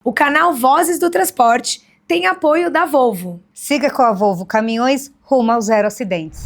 O canal Vozes do Transporte tem apoio da Volvo. Siga com a Volvo Caminhões rumo ao zero acidentes.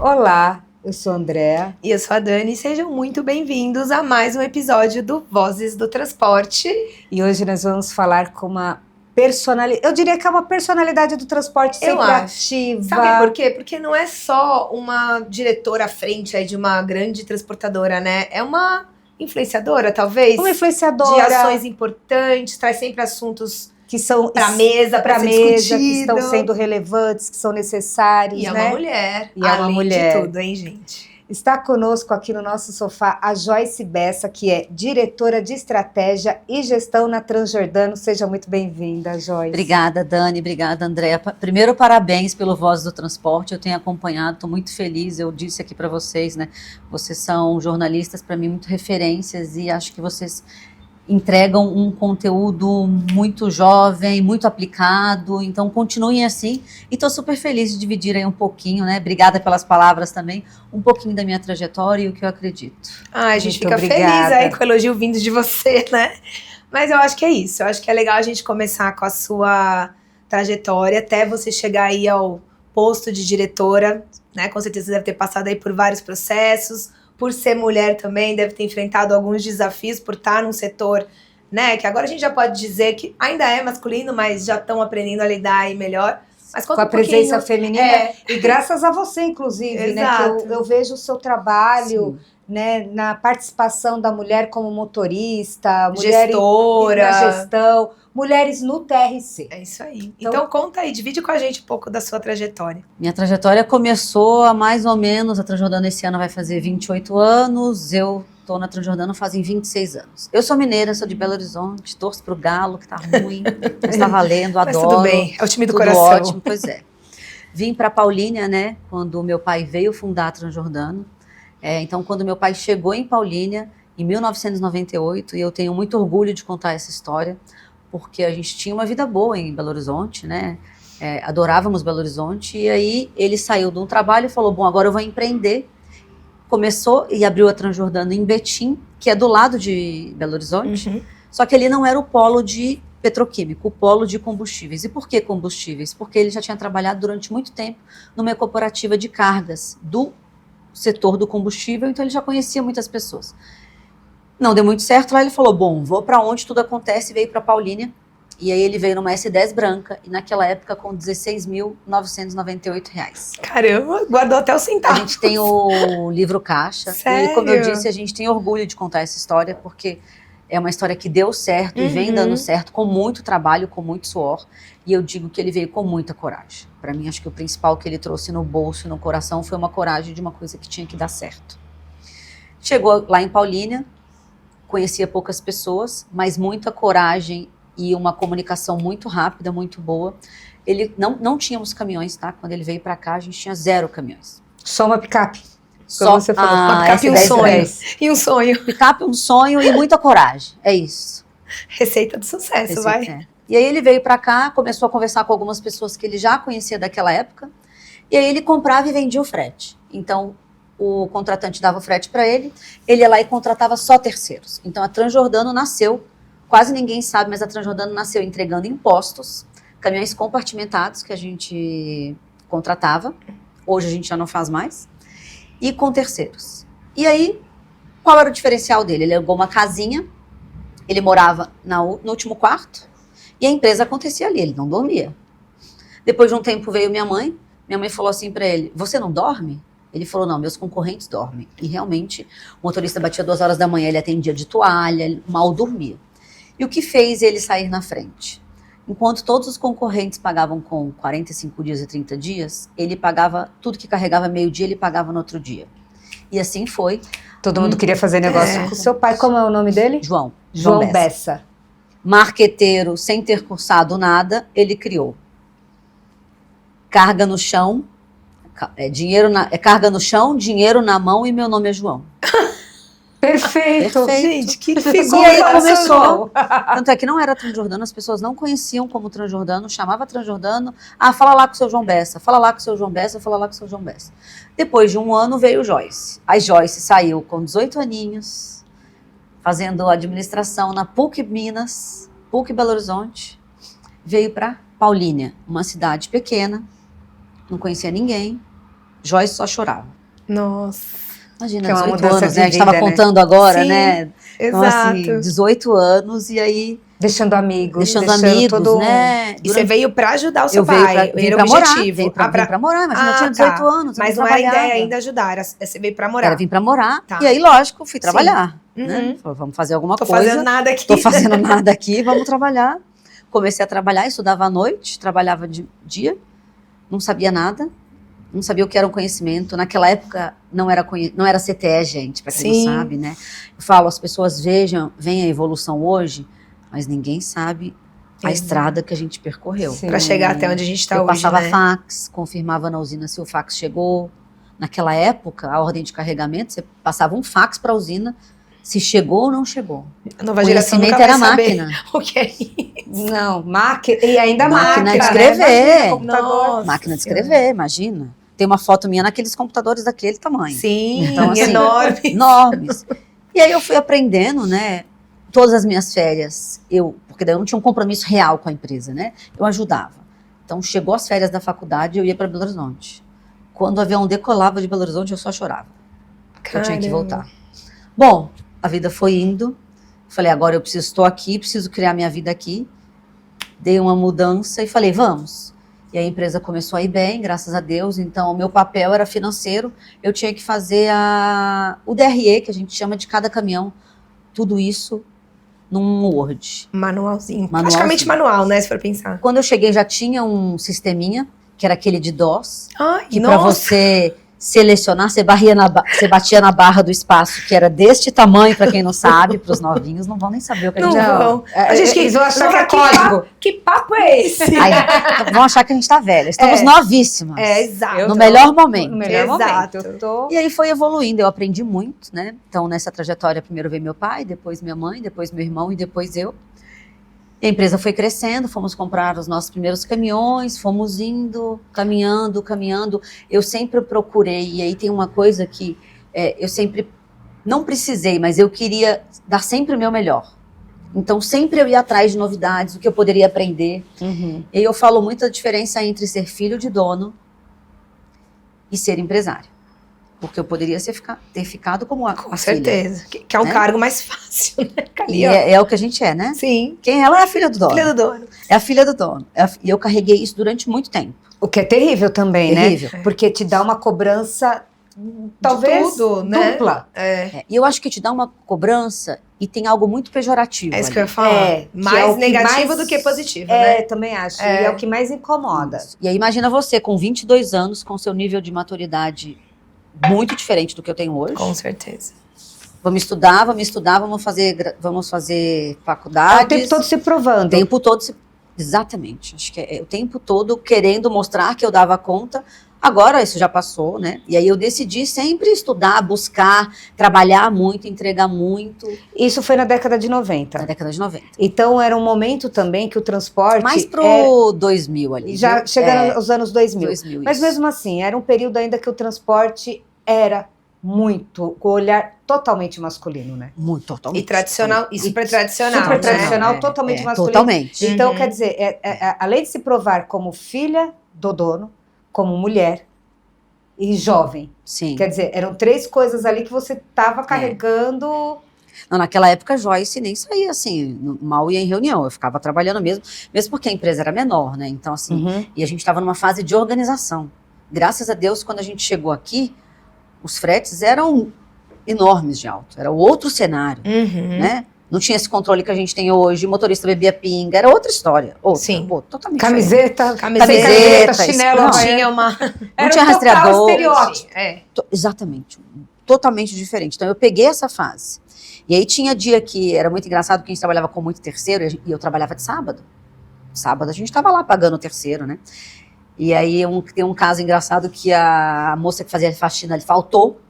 Olá, eu sou a Andréa. E eu sou a Dani. Sejam muito bem-vindos a mais um episódio do Vozes do Transporte. E hoje nós vamos falar com uma personalidade, eu diria que é uma personalidade do transporte sempre ativa. Sabe por quê? Porque não é só uma diretora à frente aí de uma grande transportadora, né? É uma influenciadora, talvez. Uma influenciadora. De ações importantes, traz sempre assuntos que são para mesa, para ser discutido. Que estão sendo relevantes, que são necessários, e é né? uma mulher, e é uma mulher de tudo, hein, gente? Está conosco aqui no nosso sofá a Joyce Bessa, que é diretora de estratégia e gestão na Transjordano. Seja muito bem-vinda, Joyce. Obrigada, Dani. Obrigada, Andréa. Primeiro, parabéns pelo Voz do Transporte. Eu tenho acompanhado, estou muito feliz. Eu disse aqui para vocês, né? Vocês são jornalistas, para mim, muito referências e acho que vocês entregam um conteúdo muito jovem, muito aplicado, então continuem assim, e estou super feliz de dividir aí um pouquinho, né, obrigada pelas palavras também, um pouquinho da minha trajetória e o que eu acredito. A gente muito fica obrigada. Feliz aí com o elogio vindo de você, né, mas eu acho que é isso, eu acho que é legal a gente começar com a sua trajetória, até você chegar aí ao posto de diretora, né, com certeza você deve ter passado aí por vários processos, por ser mulher também, deve ter enfrentado alguns desafios por estar num setor, né, que agora a gente já pode dizer que ainda é masculino, mas já estão aprendendo a lidar aí melhor. Mas com a presença feminina, e graças a você, inclusive, né, que eu vejo o seu trabalho, né, na participação da mulher como motorista, mulher gestora, na gestão, mulheres no TRC. É isso aí. Então conta aí, divide com a gente um pouco da sua trajetória. Minha trajetória começou há mais ou menos, a Transjordano esse ano vai fazer 28 anos, eu estou na Transjordano fazem 26 anos. Eu sou mineira, sou de Belo Horizonte, torço pro Galo, que tá ruim, mas tá valendo, adoro. Mas tudo bem, é o time do tudo coração. Ótimo, pois é. Vim para Paulínia, né, quando meu pai veio fundar a Transjordano. Então, quando meu pai chegou em Paulínia, em 1998, e eu tenho muito orgulho de contar essa história, porque a gente tinha uma vida boa em Belo Horizonte, né? Adorávamos Belo Horizonte, e aí ele saiu de um trabalho e falou, bom, agora eu vou empreender. Começou e abriu a Transjordano em Betim, que é do lado de Belo Horizonte, só que ele não era o polo de petroquímico, o polo de combustíveis. E por que combustíveis? Porque ele já tinha trabalhado durante muito tempo numa cooperativa de cargas do setor do combustível, então ele já conhecia muitas pessoas. Não deu muito certo, lá ele falou, bom, vou para onde tudo acontece, veio para Paulínia, e aí ele veio numa S10 branca, e naquela época com R$16.998. Caramba, guardou até o centavo. A gente tem o livro caixa, Sério? E como eu disse, a gente tem orgulho de contar essa história, porque é uma história que deu certo e vem dando certo, com muito trabalho, com muito suor, e eu digo que ele veio com muita coragem. Para mim, acho que o principal que ele trouxe no bolso e no coração foi uma coragem de uma coisa que tinha que dar certo. Chegou lá em Paulínia, conhecia poucas pessoas, mas muita coragem e uma comunicação muito rápida, muito boa. Ele não tínhamos caminhões, tá? Quando ele veio para cá, a gente tinha 0 caminhões. Só uma picape. Só você falou, uma picape e um sonho. E um sonho. Picape, um sonho e muita coragem. É isso. Receita do sucesso, vai. É. E aí ele veio para cá, começou a conversar com algumas pessoas que ele já conhecia daquela época, e aí ele comprava e vendia o frete. Então, o contratante dava o frete para ele, ele ia lá e contratava só terceiros. Então, a Transjordano nasceu, quase ninguém sabe, mas a Transjordano nasceu entregando impostos, caminhões compartimentados que a gente contratava, hoje a gente já não faz mais, e com terceiros. E aí, qual era o diferencial dele? Ele alugou uma casinha, ele morava no último quarto, e a empresa acontecia ali, ele não dormia. Depois de um tempo veio minha mãe falou assim para ele, você não dorme? Ele falou, não, meus concorrentes dormem. E realmente, o motorista batia 2 horas da manhã, ele atendia de toalha, ele mal dormia. E o que fez ele sair na frente? Enquanto todos os concorrentes pagavam com 45 dias e 30 dias, ele pagava tudo que carregava meio-dia, ele pagava no outro dia. E assim foi. Todo mundo queria fazer negócio com o seu pai. Como é o nome dele? João Bessa. Marqueteiro, sem ter cursado nada, ele criou. Carga no chão, carga no chão, dinheiro na mão e meu nome é João. Perfeito. Gente, que E figura aí sensacional. começou. Tanto é que não era Transjordano, as pessoas não conheciam como Transjordano, chamava Transjordano. Ah, fala lá com o seu João Bessa, fala lá com o seu João Bessa, fala lá com o seu João Bessa. Depois de um ano veio o Joyce. A Joyce saiu com 18 aninhos, fazendo administração na PUC Minas, PUC Belo Horizonte. Veio para Paulínia, uma cidade pequena, não conhecia ninguém. Joyce só chorava. Nossa, Imagina, Que é uma 18 mudança anos, de né? A gente estava vida, né? contando agora, Sim, né? Então, exato. assim, 18 anos, e aí Deixando amigos. deixando amigos, todo... né? E você veio pra ajudar o seu Eu veio pai, pra, vim era o pra morar, objetivo. vim pra morar, imagina, eu tinha 18 anos, eu Mas não não era a trabalhava. ideia ainda ajudar, você veio pra morar. Era vir pra morar, Tá. e aí, lógico, fui trabalhar, né? Uhum. Falei, vamos fazer alguma Tô coisa. fazendo nada aqui. Tô fazendo nada aqui, vamos trabalhar. Comecei a trabalhar, estudava à noite, trabalhava de dia, não sabia nada, não sabia o que era um conhecimento. Naquela época não era CTE, gente, para quem Sim. não sabe, né? Eu falo, as pessoas veem a evolução hoje, mas ninguém sabe a Exato. estrada que a gente percorreu. Sim. Pra chegar até onde a gente tá Eu hoje, passava né? fax, confirmava na usina se o fax chegou. Naquela época, a ordem de carregamento, você passava um fax para a usina se chegou ou não chegou. A nova geração nunca Conhecimento vai era saber máquina. o que é isso. Não, máquina. E ainda Máquina máquina, de né? escrever. Imagina, computador. Nossa Máquina de Senhora. escrever, imagina. Tem uma foto minha naqueles computadores daquele tamanho. Sim, Então, assim, enorme. Enormes. E aí eu fui aprendendo, né? Todas as minhas férias, porque daí eu não tinha um compromisso real com a empresa, né? Eu ajudava. Então, chegou as férias da faculdade, eu ia para Belo Horizonte. Quando o avião decolava de Belo Horizonte, eu só chorava. Eu tinha que Caramba. voltar. Bom, a vida foi indo. Falei, agora eu estou aqui, preciso criar minha vida aqui. Dei uma mudança e falei, vamos. E a empresa começou a ir bem, graças a Deus. Então, o meu papel era financeiro. Eu tinha que fazer o DRE, que a gente chama de cada caminhão. Tudo isso num Word. Manualzinho. Manualzinho. Praticamente manual, né? Se for pensar. Quando eu cheguei, já tinha um sisteminha, que era aquele de DOS, Ai, que para nossa. você selecionar, você batia na barra do espaço, que era deste tamanho, para quem não sabe, para os novinhos não vão nem saber o que a gente Não tá vão. A gente Eles vão achar que é código. Que papo é esse? Aí, vão achar que a gente tá velha. Estamos novíssimas. É, exato. No melhor momento. No melhor Exato. momento. Eu tô... E aí foi evoluindo, eu aprendi muito, né? Então, nessa trajetória, primeiro veio meu pai, depois minha mãe, depois meu irmão e depois eu. E a empresa foi crescendo, fomos comprar os nossos primeiros caminhões, fomos indo, caminhando. Eu sempre procurei, e aí tem uma coisa que eu sempre não precisei, mas eu queria dar sempre o meu melhor. Então, sempre eu ia atrás de novidades, o que eu poderia aprender. Uhum. E eu falo muito a diferença entre ser filho de dono e ser empresário. Porque eu poderia ter ficado como a Com filha. certeza. Que é um né? cargo mais fácil, né? Ali, E ó. é o que a gente é, né? Sim. Quem ela é a filha do dono. Filha do dono. É a filha do dono. E eu carreguei isso durante muito tempo. O que é terrível também, Terrível. né? Porque te dá uma cobrança, talvez, tudo, né? dupla. É. E eu acho que te dá uma cobrança e tem algo muito pejorativo. É isso ali. que eu ia falar. É, que Mais é o que negativo mais- do que positivo, É, né? também acho. É. E é o que mais incomoda. E aí imagina você com 22 anos, com seu nível de maturidade muito diferente do que eu tenho hoje. Com certeza. Vamos estudar, vamos fazer faculdade. O tempo todo se provando. O tempo todo, exatamente. Acho que é o tempo todo querendo mostrar que eu dava conta. Agora isso já passou, né? E aí eu decidi sempre estudar, buscar, trabalhar muito, entregar muito Isso foi na década de na 90. década de 90. Então era um momento também que o transporte Mais pro 2000 ali. já viu? chegando aos anos 2000. 2000, Mas isso. mesmo assim, era um período ainda que o transporte era muito, com o olhar totalmente masculino, né? Muito, totalmente. E tradicional, e super tradicional, Super né? tradicional, É, totalmente é, masculino. Totalmente. Então, Uhum. quer dizer, além de se provar como filha do dono, como mulher e jovem, Sim. quer dizer, eram três coisas ali que você estava carregando. Não, naquela época, Joyce nem saía assim, mal ia em reunião. Eu ficava trabalhando mesmo porque a empresa era menor, né? Então, assim, Uhum. e a gente estava numa fase de organização. Graças a Deus, quando a gente chegou aqui, os fretes eram enormes de alto. Era outro cenário, Uhum. né? Não tinha esse controle que a gente tem hoje. O motorista bebia pinga. Era outra história. Outra, Sim. pô, totalmente diferente. Camiseta, Camiseta, chinelo, não Não havaiana. tinha uma... Era tinha um total rastreador. estereótipo. É. Exatamente. Totalmente diferente. Então, eu peguei essa fase. E aí tinha dia que era muito engraçado, que a gente trabalhava com muito terceiro, e eu trabalhava de sábado. Sábado a gente estava lá pagando o terceiro, né? E aí tem um caso engraçado que a moça que fazia a faxina ali faltou,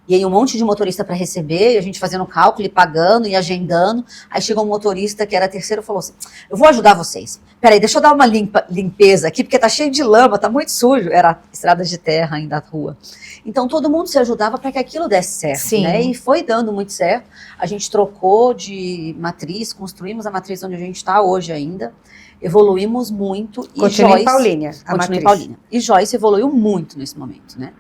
E aí um monte de motorista para receber, e a gente fazendo cálculo e pagando e agendando. Aí chegou um motorista que era terceiro e falou assim, eu vou ajudar vocês. Peraí, deixa eu dar uma limpeza aqui, porque tá cheio de lama, tá muito sujo. Era estrada de terra ainda a rua. Então todo mundo se ajudava para que aquilo desse certo, Sim. né? E foi dando muito certo. A gente trocou de matriz, construímos a matriz onde a gente está hoje ainda. Evoluímos muito. Continua em Paulínia, a continua em matriz. Paulínia. E Joyce evoluiu muito nesse momento, né?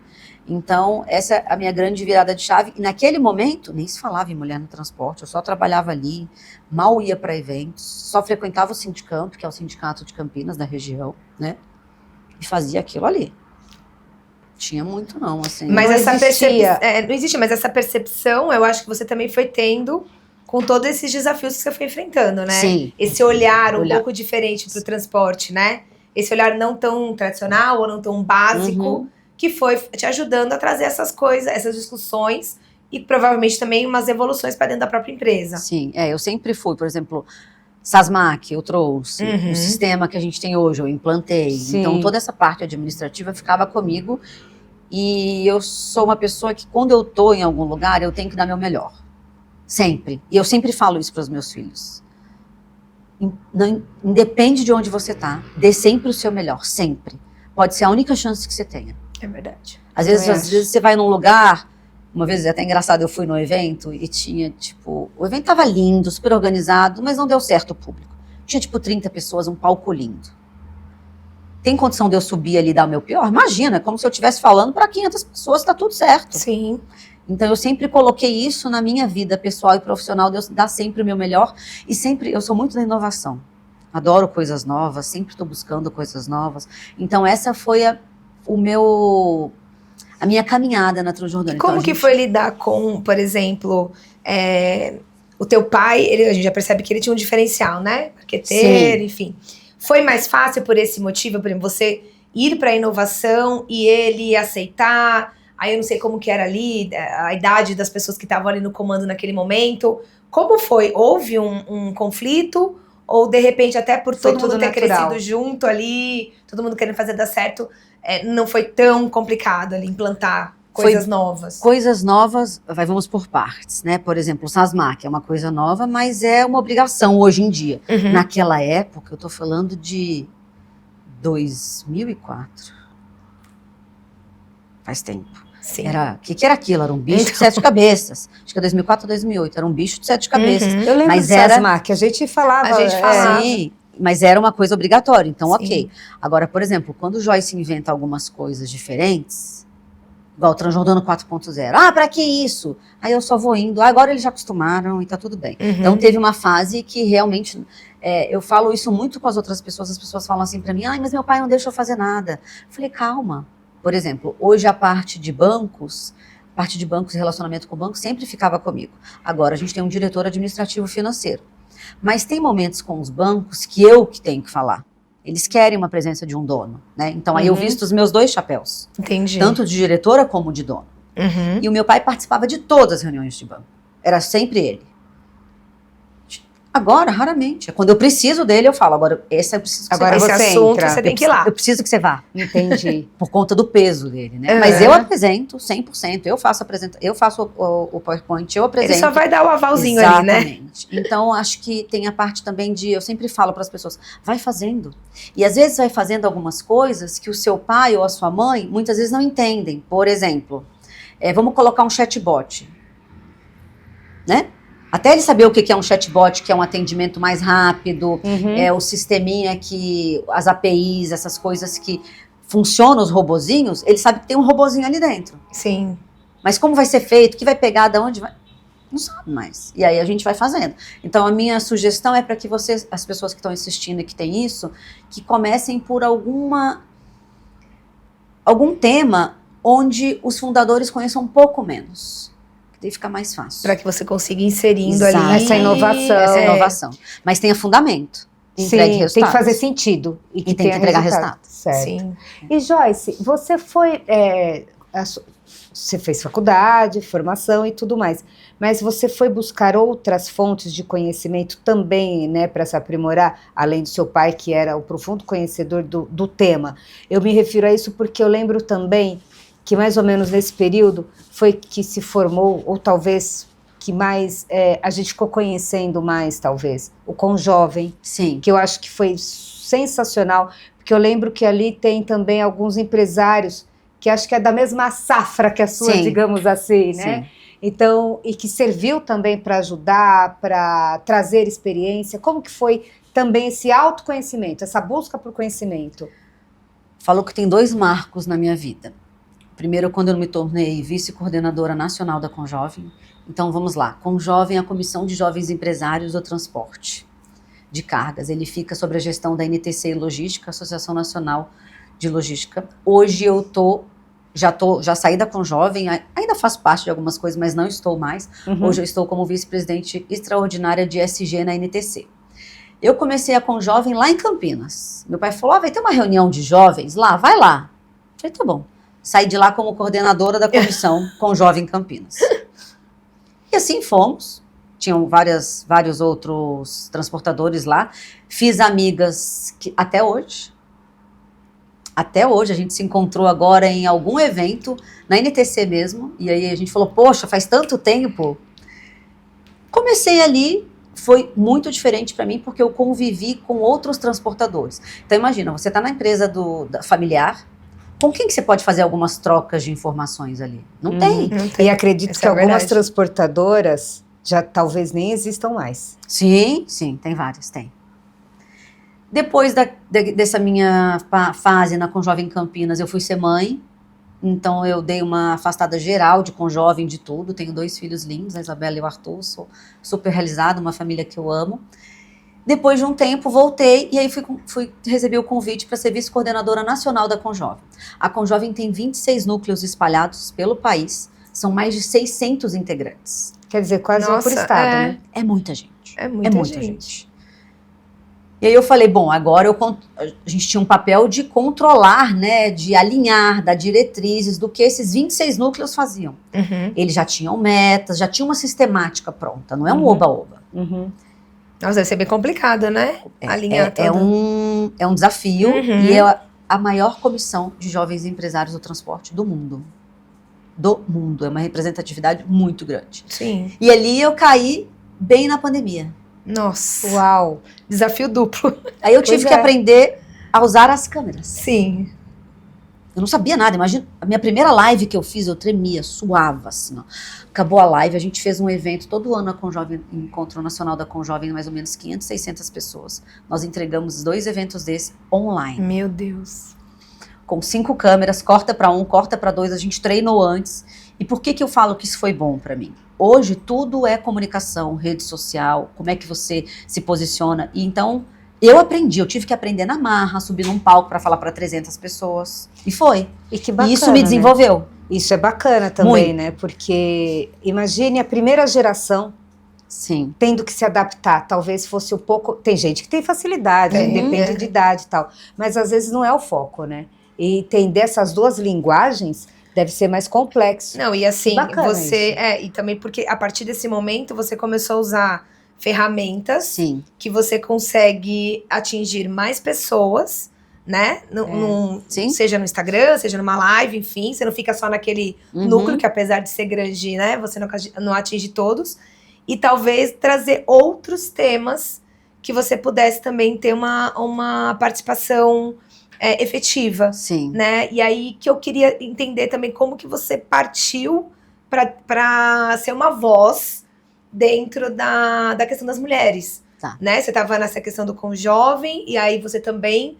Então, essa é a minha grande virada de chave. E naquele momento, nem se falava em mulher no transporte, eu só trabalhava ali, mal ia para eventos, só frequentava o Sindicanto, que é o sindicato de Campinas, da região, né? E fazia aquilo ali. Tinha muito não, assim. Mas não essa existia. percepção, não existe, mas essa percepção, eu acho que você também foi tendo com todos esses desafios que você foi enfrentando, né? Sim. Esse olhar um pouco diferente para o transporte, né? Esse olhar não tão tradicional ou não tão básico, que foi te ajudando a trazer essas coisas, essas discussões e provavelmente também umas evoluções para dentro da própria empresa. Sim, eu sempre fui, por exemplo, SASMAC eu trouxe, o sistema que a gente tem hoje eu implantei, Sim. Então toda essa parte administrativa ficava comigo e eu sou uma pessoa que quando eu tô em algum lugar eu tenho que dar meu melhor, sempre, e eu sempre falo isso para os meus filhos. Independe de onde você tá, dê sempre o seu melhor, sempre. Pode ser a única chance que você tenha. É verdade. Às vezes você vai num lugar, uma vez é até engraçado, eu fui no evento e tinha, tipo, o evento tava lindo, super organizado, mas não deu certo o público. Tinha, tipo, 30 pessoas, um palco lindo. Tem condição de eu subir ali e dar o meu pior? Imagina, é como se eu estivesse falando para 500 pessoas, tá tudo certo. Sim. Então eu sempre coloquei isso na minha vida pessoal e profissional, de eu dar sempre o meu melhor, e sempre, eu sou muito da inovação. Adoro coisas novas, sempre estou buscando coisas novas. Então essa foi a minha caminhada na Transjordânia. E como que foi lidar com, por exemplo, o teu pai, a gente já percebe que ele tinha um diferencial, né? Marqueteiro, enfim. Foi mais fácil por esse motivo, por exemplo, você ir para a inovação e ele aceitar? Aí eu não sei como que era ali, a idade das pessoas que estavam ali no comando naquele momento. Como foi? Houve um conflito? Ou, de repente, até por todo mundo ter crescido junto ali, todo mundo querendo fazer dar certo, não foi tão complicado ali implantar coisas novas? Coisas novas, vamos por partes, né? Por exemplo, o SASMAC é uma coisa nova, mas é uma obrigação hoje em dia. Naquela época, eu tô falando de 2004. Faz tempo. Sim. O que era aquilo? Era um bicho de 7 cabeças. Acho que é 2004 ou 2008. Era um bicho de 7 cabeças. Eu lembro mas do SASMAC, a gente falava. Sim, mas era uma coisa obrigatória. Então, ok. Agora, por exemplo, quando o Joyce inventa algumas coisas diferentes, igual o Transjordano 4.0. Pra que isso? Aí eu só vou indo. Agora eles já acostumaram e tá tudo bem. Então, teve uma fase que realmente... eu falo isso muito com as outras pessoas. As pessoas falam assim pra mim, mas meu pai não deixa eu fazer nada. Eu falei, calma. Por exemplo, hoje a parte de bancos e relacionamento com o banco sempre ficava comigo. Agora a gente tem um diretor administrativo financeiro. Mas tem momentos com os bancos que eu que tenho que falar. Eles querem uma presença de um dono, né? Então aí eu visto os meus 2 chapéus. Entendi. Tanto de diretora como de dono. E o meu pai participava de todas as reuniões de banco. Era sempre ele. Agora, raramente. Quando eu preciso dele, eu falo. Agora, esse eu preciso que agora você vá. Esse assunto entra. você tem que ir lá. Eu preciso que você vá. Entendi. Por conta do peso dele, né? Mas eu apresento 100%. Eu faço o PowerPoint, eu apresento. Ele só vai dar o avalzinho ali, né? Exatamente. Então, acho que tem a parte também de... Eu sempre falo para as pessoas, vai fazendo. E às vezes vai fazendo algumas coisas que o seu pai ou a sua mãe, muitas vezes não entendem. Por exemplo, vamos colocar um chatbot. Né? Até ele saber o que é um chatbot, que é um atendimento mais rápido, o sisteminha que, as APIs, essas coisas que funcionam, os robozinhos, ele sabe que tem um robozinho ali dentro. Sim. Mas como vai ser feito, o que vai pegar, de onde vai... Não sabe mais. E aí a gente vai fazendo. Então a minha sugestão é para que vocês, as pessoas que estão assistindo e que têm isso, que comecem por algum tema onde os fundadores conheçam um pouco menos. Daí fica mais fácil. Para que você consiga ir inserindo Exato. ali. Essa inovação. Essa inovação. Mas tenha fundamento. Entregue resultados. Tem que fazer sentido. E tem que entregar resultado. Certo. Sim. E Joyce, você foi... você fez faculdade, formação e tudo mais. Mas você foi buscar outras fontes de conhecimento também, né, para se aprimorar, além do seu pai, que era o profundo conhecedor do tema. Eu me refiro a isso porque eu lembro também que mais ou menos nesse período foi que se formou, ou talvez que mais a gente ficou conhecendo mais, talvez, o Conjovem, Sim. que eu acho que foi sensacional, porque eu lembro que ali tem também alguns empresários que acho que é da mesma safra que a sua, Sim. digamos assim, né? Sim. Então, e que serviu também para ajudar, para trazer experiência. Como que foi também esse autoconhecimento, essa busca por conhecimento? Falou que tem 2 marcos na minha vida. Primeiro, quando eu me tornei vice-coordenadora nacional da Conjovem. Então, vamos lá. Conjovem é a Comissão de Jovens Empresários do Transporte de Cargas. Ele fica sobre a gestão da NTC Logística, Associação Nacional de Logística. Hoje eu já saí da Conjovem, ainda faço parte de algumas coisas, mas não estou mais. Hoje eu estou como vice-presidente extraordinária de SG na NTC. Eu comecei a Conjovem lá em Campinas. Meu pai falou, vai ter uma reunião de jovens lá, vai lá. Eu falei, tá bom. Saí de lá como coordenadora da comissão Conjovem Campinas. E assim fomos. Tinham vários outros transportadores lá. Fiz amigas que até hoje a gente se encontrou agora em algum evento, na NTC mesmo, e aí a gente falou, poxa, faz tanto tempo. Comecei ali, foi muito diferente para mim, porque eu convivi com outros transportadores. Então imagina, você está na empresa familiar, com quem que você pode fazer algumas trocas de informações ali? Não tem. Não tem. E acredito Essa que é a algumas verdade. transportadoras já talvez nem existam mais. Sim, tem várias, tem. Depois dessa minha fase na Conjovem Campinas, eu fui ser mãe, então eu dei uma afastada geral de Conjovem, de tudo. Tenho 2 filhos lindos, a Isabela e o Arthur, sou super realizada, uma família que eu amo. Depois de um tempo, voltei e aí recebi o convite para ser vice-coordenadora nacional da Conjovem. A Conjovem tem 26 núcleos espalhados pelo país, são mais de 600 integrantes. Quer dizer, quase um por Nossa, estado, é. né? É muita gente. É muita gente. E aí eu falei, bom, agora a gente tinha um papel de controlar, né, de alinhar, dar diretrizes do que esses 26 núcleos faziam. Uhum. Eles já tinham metas, já tinha uma sistemática pronta, não é um Uhum. oba-oba. Nossa, deve ser bem complicado, né? Alinhar tudo. É um desafio Uhum. e é a maior comissão de jovens empresários do transporte do mundo. Do mundo, é uma representatividade muito grande. Sim. E ali eu caí bem na pandemia. Nossa. Uau! Desafio duplo. Aí eu Pois tive que é. aprender a usar as câmeras. Sim. Eu não sabia nada, imagina, a minha primeira live que eu fiz, eu tremia, suava, assim, ó. Acabou a live, a gente fez um evento todo ano, a Conjovem, Encontro Nacional da Conjovem, mais ou menos 500, 600 pessoas. Nós entregamos 2 eventos desses online, Meu Deus. com 5 câmeras, corta para 1, corta para 2, a gente treinou antes. E por que eu falo que isso foi bom para mim? Hoje tudo é comunicação, rede social, como é que você se posiciona. E então eu tive que aprender na marra, subir num palco para falar para 300 pessoas. E foi. E que bacana, E isso me desenvolveu. né? Isso é bacana também, Muito. né? Porque imagine a primeira geração Sim. tendo que se adaptar. Talvez fosse um pouco... Tem gente que tem facilidade, Tem, depende é. de idade e tal. Mas às vezes não é o foco, né? E entender essas 2 linguagens deve ser mais complexo. Não, e assim, Bacana você... isso. E também porque a partir desse momento você começou a usar ferramentas Sim. que você consegue atingir mais pessoas, né? Sim. Seja no Instagram, seja numa live, enfim. Você não fica só naquele Uhum. núcleo que, apesar de ser grande, né? Você não atinge todos. E talvez trazer outros temas que você pudesse também ter uma participação efetiva, Sim. né? E aí que eu queria entender também como que você partiu para ser uma voz dentro da questão das mulheres, Tá. né? Você estava nessa questão do Conjovem e aí você também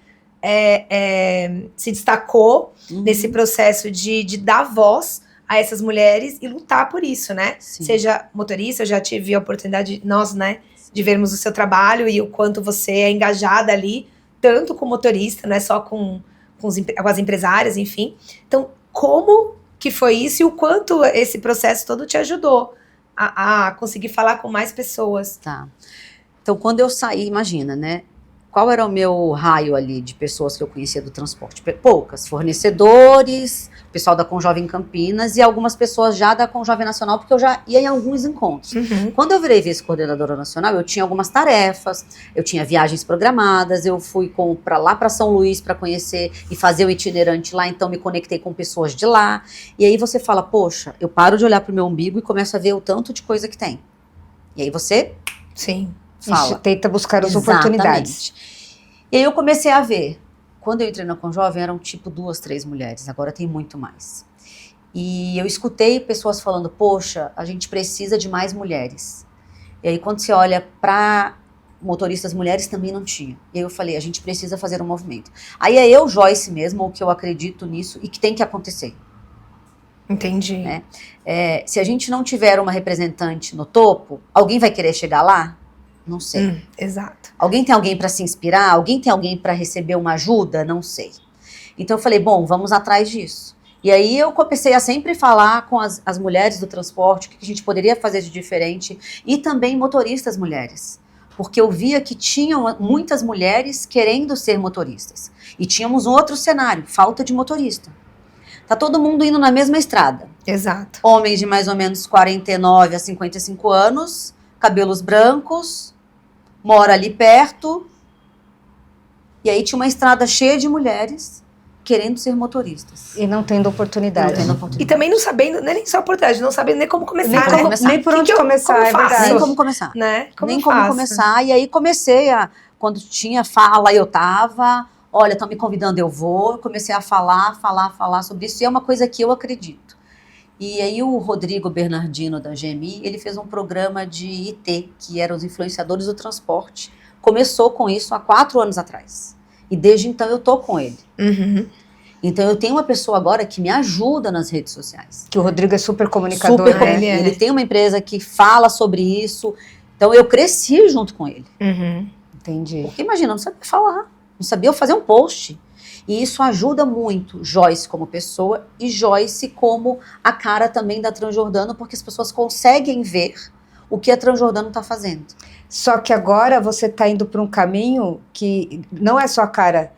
se destacou Uhum. nesse processo de dar voz a essas mulheres e lutar por isso, né? Sim. Seja motorista, eu já tive a oportunidade, nós, né, de vermos o seu trabalho e o quanto você é engajada ali, tanto com motorista, não é só com as empresárias, enfim. Então, como que foi isso e o quanto esse processo todo te ajudou a conseguir falar com mais pessoas? Tá. Então, quando eu saí, imagina, né? qual era o meu raio ali de pessoas que eu conhecia do transporte? Poucas, fornecedores, pessoal da Conjovem Campinas e algumas pessoas já da Conjovem Nacional, porque eu já ia em alguns encontros. Quando eu virei vice-coordenadora nacional, eu tinha algumas tarefas, eu tinha viagens programadas, eu fui lá para São Luís para conhecer e fazer o itinerante lá, então me conectei com pessoas de lá. E aí você fala, poxa, eu paro de olhar para o meu umbigo e começo a ver o tanto de coisa que tem. E aí você Sim. fala. Tenta buscar as Exatamente. oportunidades. E aí eu comecei a ver. Quando eu entrei na Conjovem, eram tipo 2, 3 mulheres. Agora tem muito mais. E eu escutei pessoas falando, poxa, a gente precisa de mais mulheres. E aí quando você olha para motoristas mulheres, também não tinha. E aí eu falei, a gente precisa fazer um movimento. Aí é eu, Joyce mesmo, o que eu acredito nisso e que tem que acontecer. Entendi. Né? Se a gente não tiver uma representante no topo, alguém vai querer chegar lá? Não sei. Exato. Alguém tem alguém para se inspirar? Alguém tem alguém para receber uma ajuda? Não sei. Então eu falei, bom, vamos atrás disso. E aí eu comecei a sempre falar com as mulheres do transporte, o que a gente poderia fazer de diferente, e também motoristas mulheres. Porque eu via que tinham muitas mulheres querendo ser motoristas. E tínhamos um outro cenário, falta de motorista. Tá todo mundo indo na mesma estrada. Exato. Homens de mais ou menos 49 a 55 anos, cabelos brancos, mora ali perto. E aí tinha uma estrada cheia de mulheres querendo ser motoristas. E não tendo oportunidade. Não tendo oportunidade. E também não sabendo, não é nem só oportunidade, não sabendo nem como começar. Nem, como né? começar. nem por onde começar, como é faço? verdade. Nem como começar. Né? Nem eu como faço? começar. E aí comecei quando tinha fala, eu tava, olha, estão me convidando, eu vou. Eu comecei a falar sobre isso. E é uma coisa que eu acredito. E aí o Rodrigo Bernardino, da GMI, ele fez um programa de IT, que eram os influenciadores do transporte. Começou com isso há 4 anos atrás. E desde então eu tô com ele. Uhum. Então eu tenho uma pessoa agora que me ajuda nas redes sociais. Que o Rodrigo é super comunicador, Super, né? ele é. Ele tem uma empresa que fala sobre isso. Então eu cresci junto com ele. Uhum. Entendi. Porque imagina, eu não sabia falar. Não sabia fazer um post. E isso ajuda muito Joyce como pessoa e Joyce como a cara também da Transjordano, porque as pessoas conseguem ver o que a Transjordano está fazendo. Só que agora você está indo para um caminho que não é só a cara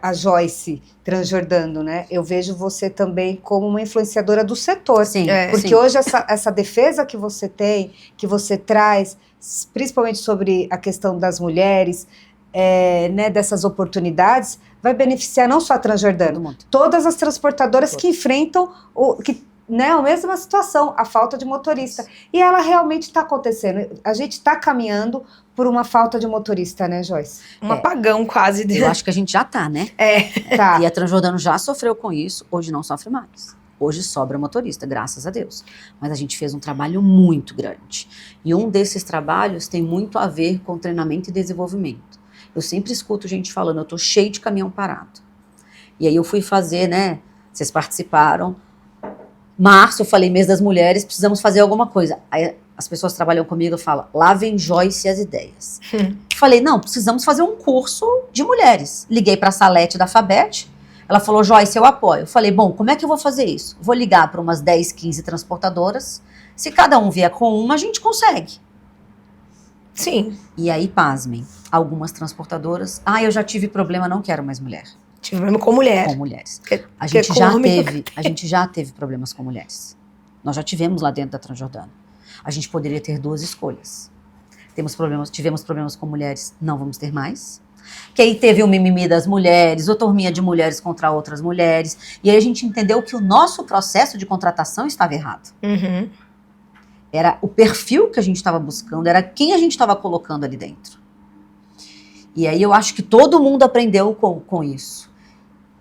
a Joyce Transjordano, né? Eu vejo você também como uma influenciadora do setor. Sim, Porque sim. hoje essa defesa que você tem, que você traz, principalmente sobre a questão das mulheres, né, dessas oportunidades, vai beneficiar não só a Transjordano, Todo mundo. todas as transportadoras que enfrentam a mesma situação, a falta de motorista. E ela realmente está acontecendo. A gente está caminhando por uma falta de motorista, né, Joyce? Um apagão quase. Eu acho que a gente já tá, né? Tá. E a Transjordano já sofreu com isso, hoje não sofre mais. Hoje sobra motorista, graças a Deus. Mas a gente fez um trabalho muito grande. E um desses trabalhos tem muito a ver com treinamento e desenvolvimento. Eu sempre escuto gente falando, eu tô cheio de caminhão parado. E aí eu fui fazer, né? Vocês participaram. Março, eu falei, mês das mulheres, precisamos fazer alguma coisa. Aí as pessoas trabalham comigo e falam, lá vem Joyce e as ideias. Falei, não, precisamos fazer um curso de mulheres. Liguei para a Salete da Fabete, ela falou, Joyce, eu apoio. Eu falei, bom, como é que eu vou fazer isso? Vou ligar para umas 10, 15 transportadoras. Se cada um vier com uma, a gente consegue. Sim. E aí, pasmem, algumas transportadoras, eu já tive problema, não quero mais mulher. Tive problema com mulher. Com mulheres. Porque A gente com já teve problemas com mulheres. Nós já tivemos lá dentro da Transjordano. A gente poderia ter 2 escolhas. Tivemos problemas com mulheres, não vamos ter mais. Que aí teve o mimimi das mulheres, ou turminha de mulheres contra outras mulheres. E aí a gente entendeu que o nosso processo de contratação estava errado. Uhum. Era o perfil que a gente estava buscando, era quem a gente estava colocando ali dentro. E aí eu acho que todo mundo aprendeu com isso.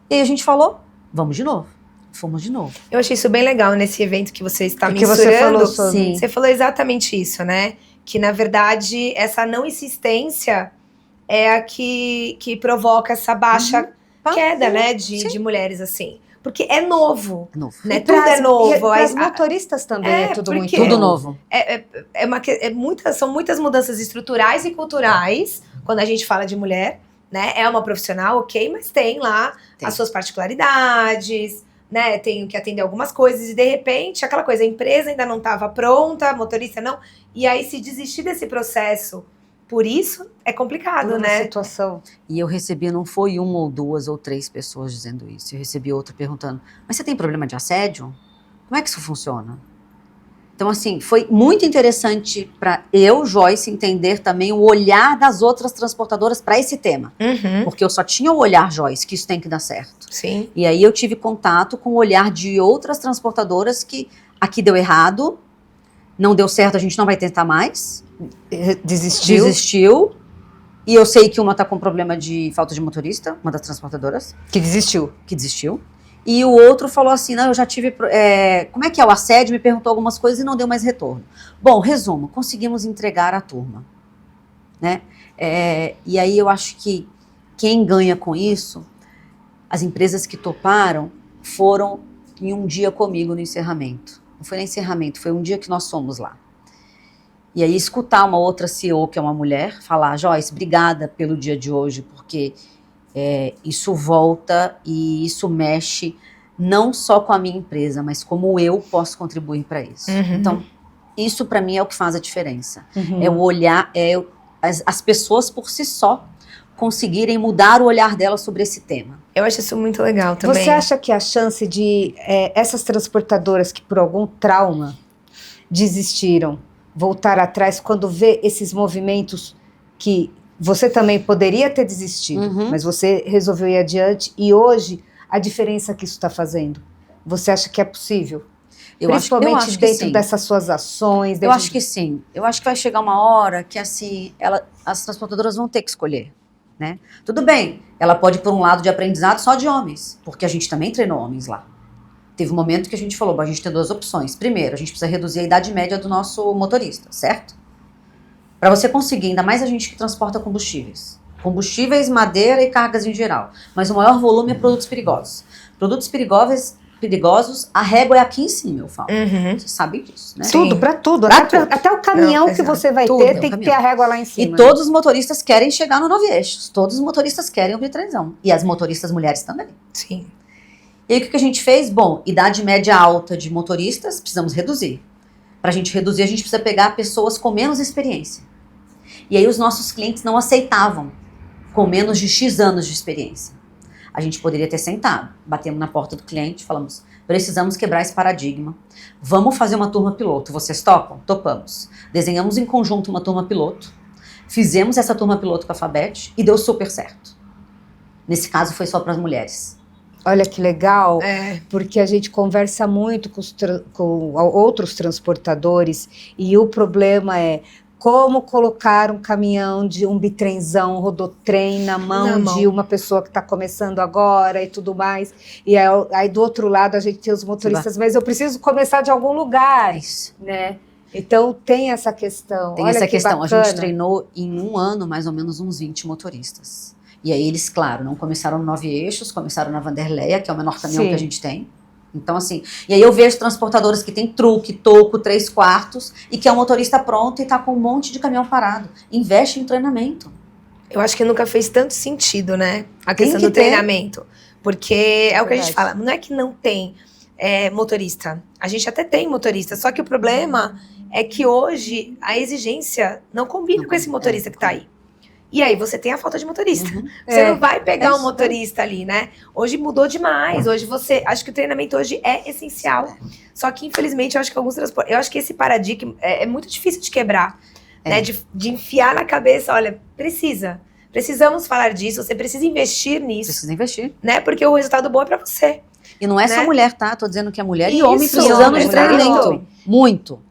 E aí a gente falou, vamos de novo. Fomos de novo. Eu achei isso bem legal nesse evento que você está que mensurando. você falou sobre. Sim. Você falou exatamente isso, né? Que, na verdade, essa não insistência é a que provoca essa baixa queda, né? De mulheres, assim. Porque é novo, Novo. né? Tudo é novo. Para as motoristas também é tudo muito porque- Tudo novo. novo. São muitas mudanças estruturais e culturais, quando a gente fala de mulher, né? É uma profissional, ok, mas tem lá Tem. as suas particularidades, né? Tenho que atender algumas coisas, e de repente, aquela coisa, a empresa ainda não estava pronta, a motorista não. E aí, se desistir desse processo por isso é complicado, Numa né? situação. E eu recebi, não foi uma ou duas ou três pessoas dizendo isso. Eu recebi outra perguntando, mas você tem problema de assédio? Como é que isso funciona? Então, assim, foi muito interessante para eu, Joyce, entender também o olhar das outras transportadoras para esse tema. Uhum. Porque eu só tinha o olhar, Joyce, que isso tem que dar certo. Sim. E aí eu tive contato com o olhar de outras transportadoras que aqui deu errado, não deu certo, a gente não vai tentar mais. Desistiu. E eu sei que uma tá com problema de falta de motorista, uma das transportadoras. Que desistiu. Que desistiu. E o outro falou assim, não, eu já tive, como é que é o assédio? Me perguntou algumas coisas e não deu mais retorno. Bom, resumo, conseguimos entregar a turma, né? E aí eu acho que quem ganha com isso, as empresas que toparam, foram em um dia comigo no encerramento. Não foi no encerramento, foi um dia que nós fomos lá. E aí escutar uma outra CEO, que é uma mulher, falar, Joyce, obrigada pelo dia de hoje, porque isso volta e isso mexe não só com a minha empresa, mas como eu posso contribuir para isso. Uhum. Então, isso para mim é o que faz a diferença. Uhum. É o olhar, as pessoas por si só conseguirem mudar o olhar delas sobre esse tema. Eu acho isso muito legal também. Você acha que a chance de essas transportadoras que por algum trauma desistiram, voltar atrás quando vê esses movimentos que você também poderia ter desistido, Uhum. mas você resolveu ir adiante e hoje a diferença que isso está fazendo, você acha que é possível? Principalmente eu acho que dentro sim. dessas suas ações? Eu acho que sim. Eu acho que vai chegar uma hora que assim, as transportadoras vão ter que escolher, né? Tudo bem, ela pode ir por um lado de aprendizado só de homens, porque a gente também treinou homens lá. Teve um momento que a gente falou, bom, a gente tem duas opções. Primeiro, a gente precisa reduzir a idade média do nosso motorista, certo? Para você conseguir, ainda mais a gente que transporta combustíveis. Combustíveis, madeira e cargas em geral. Mas o maior volume é produtos perigosos. Produtos perigosos, a régua é aqui em cima, eu falo. Uhum. Você sabe disso, né? Sim. tudo, para tudo. Pra Até o caminhão Não, que exato. você vai Tudo. ter tem que ter a régua lá em E cima. todos os motoristas querem chegar no 9 eixos. Todos os motoristas querem o bitrenzão. E as motoristas mulheres também. Sim. E aí o que a gente fez? Bom, idade média alta de motoristas, precisamos reduzir. Para a gente reduzir, a gente precisa pegar pessoas com menos experiência. E aí os nossos clientes não aceitavam com menos de X anos de experiência. A gente poderia ter sentado, batemos na porta do cliente, falamos, precisamos quebrar esse paradigma. Vamos fazer uma turma piloto. Vocês topam? Topamos. Desenhamos em conjunto uma turma piloto. Fizemos essa turma piloto com a Fabete e deu super certo. Nesse caso foi só para as mulheres. Olha que legal, É. porque a gente conversa muito com outros transportadores e o problema é como colocar um caminhão de um bitrenzão, um rodotrem na mão de uma pessoa que está começando agora e tudo mais. E aí do outro lado a gente tem os motoristas, mas eu preciso começar de algum lugar, Isso. né? Então tem essa questão. Tem Olha essa que questão. bacana. A gente treinou em um ano mais ou menos uns 20 motoristas. E aí eles, claro, não começaram no 9 eixos, começaram na Vanderleia, que é o menor caminhão Sim. que a gente tem. Então, assim, e aí eu vejo transportadoras que tem truque, toco, 3/4, e que é um motorista pronto e tá com um monte de caminhão parado. Investe em treinamento. Eu acho que nunca fez tanto sentido, né? A Tem questão que do ter. treinamento. Porque é o que a gente Verdade. fala, não é que não tem motorista. A gente até tem motorista, só que o problema é que hoje a exigência não combina Não com esse combina, motorista que tá aí. E aí você tem a falta de motorista. Uhum. Você não vai é pegar um isso, motorista ali, né? Hoje mudou demais. Hoje acho que o treinamento hoje é essencial. Só que infelizmente eu acho que alguns transportes, eu acho que esse paradigma é muito difícil de quebrar, né? De enfiar na cabeça, olha, precisamos falar disso, você precisa investir nisso, Precisa investir. né? Porque o resultado bom é pra você. E não é só Né? mulher, tá? Tô dizendo que é mulher e Isso, homem precisando homem, de exato. treinamento. Muito.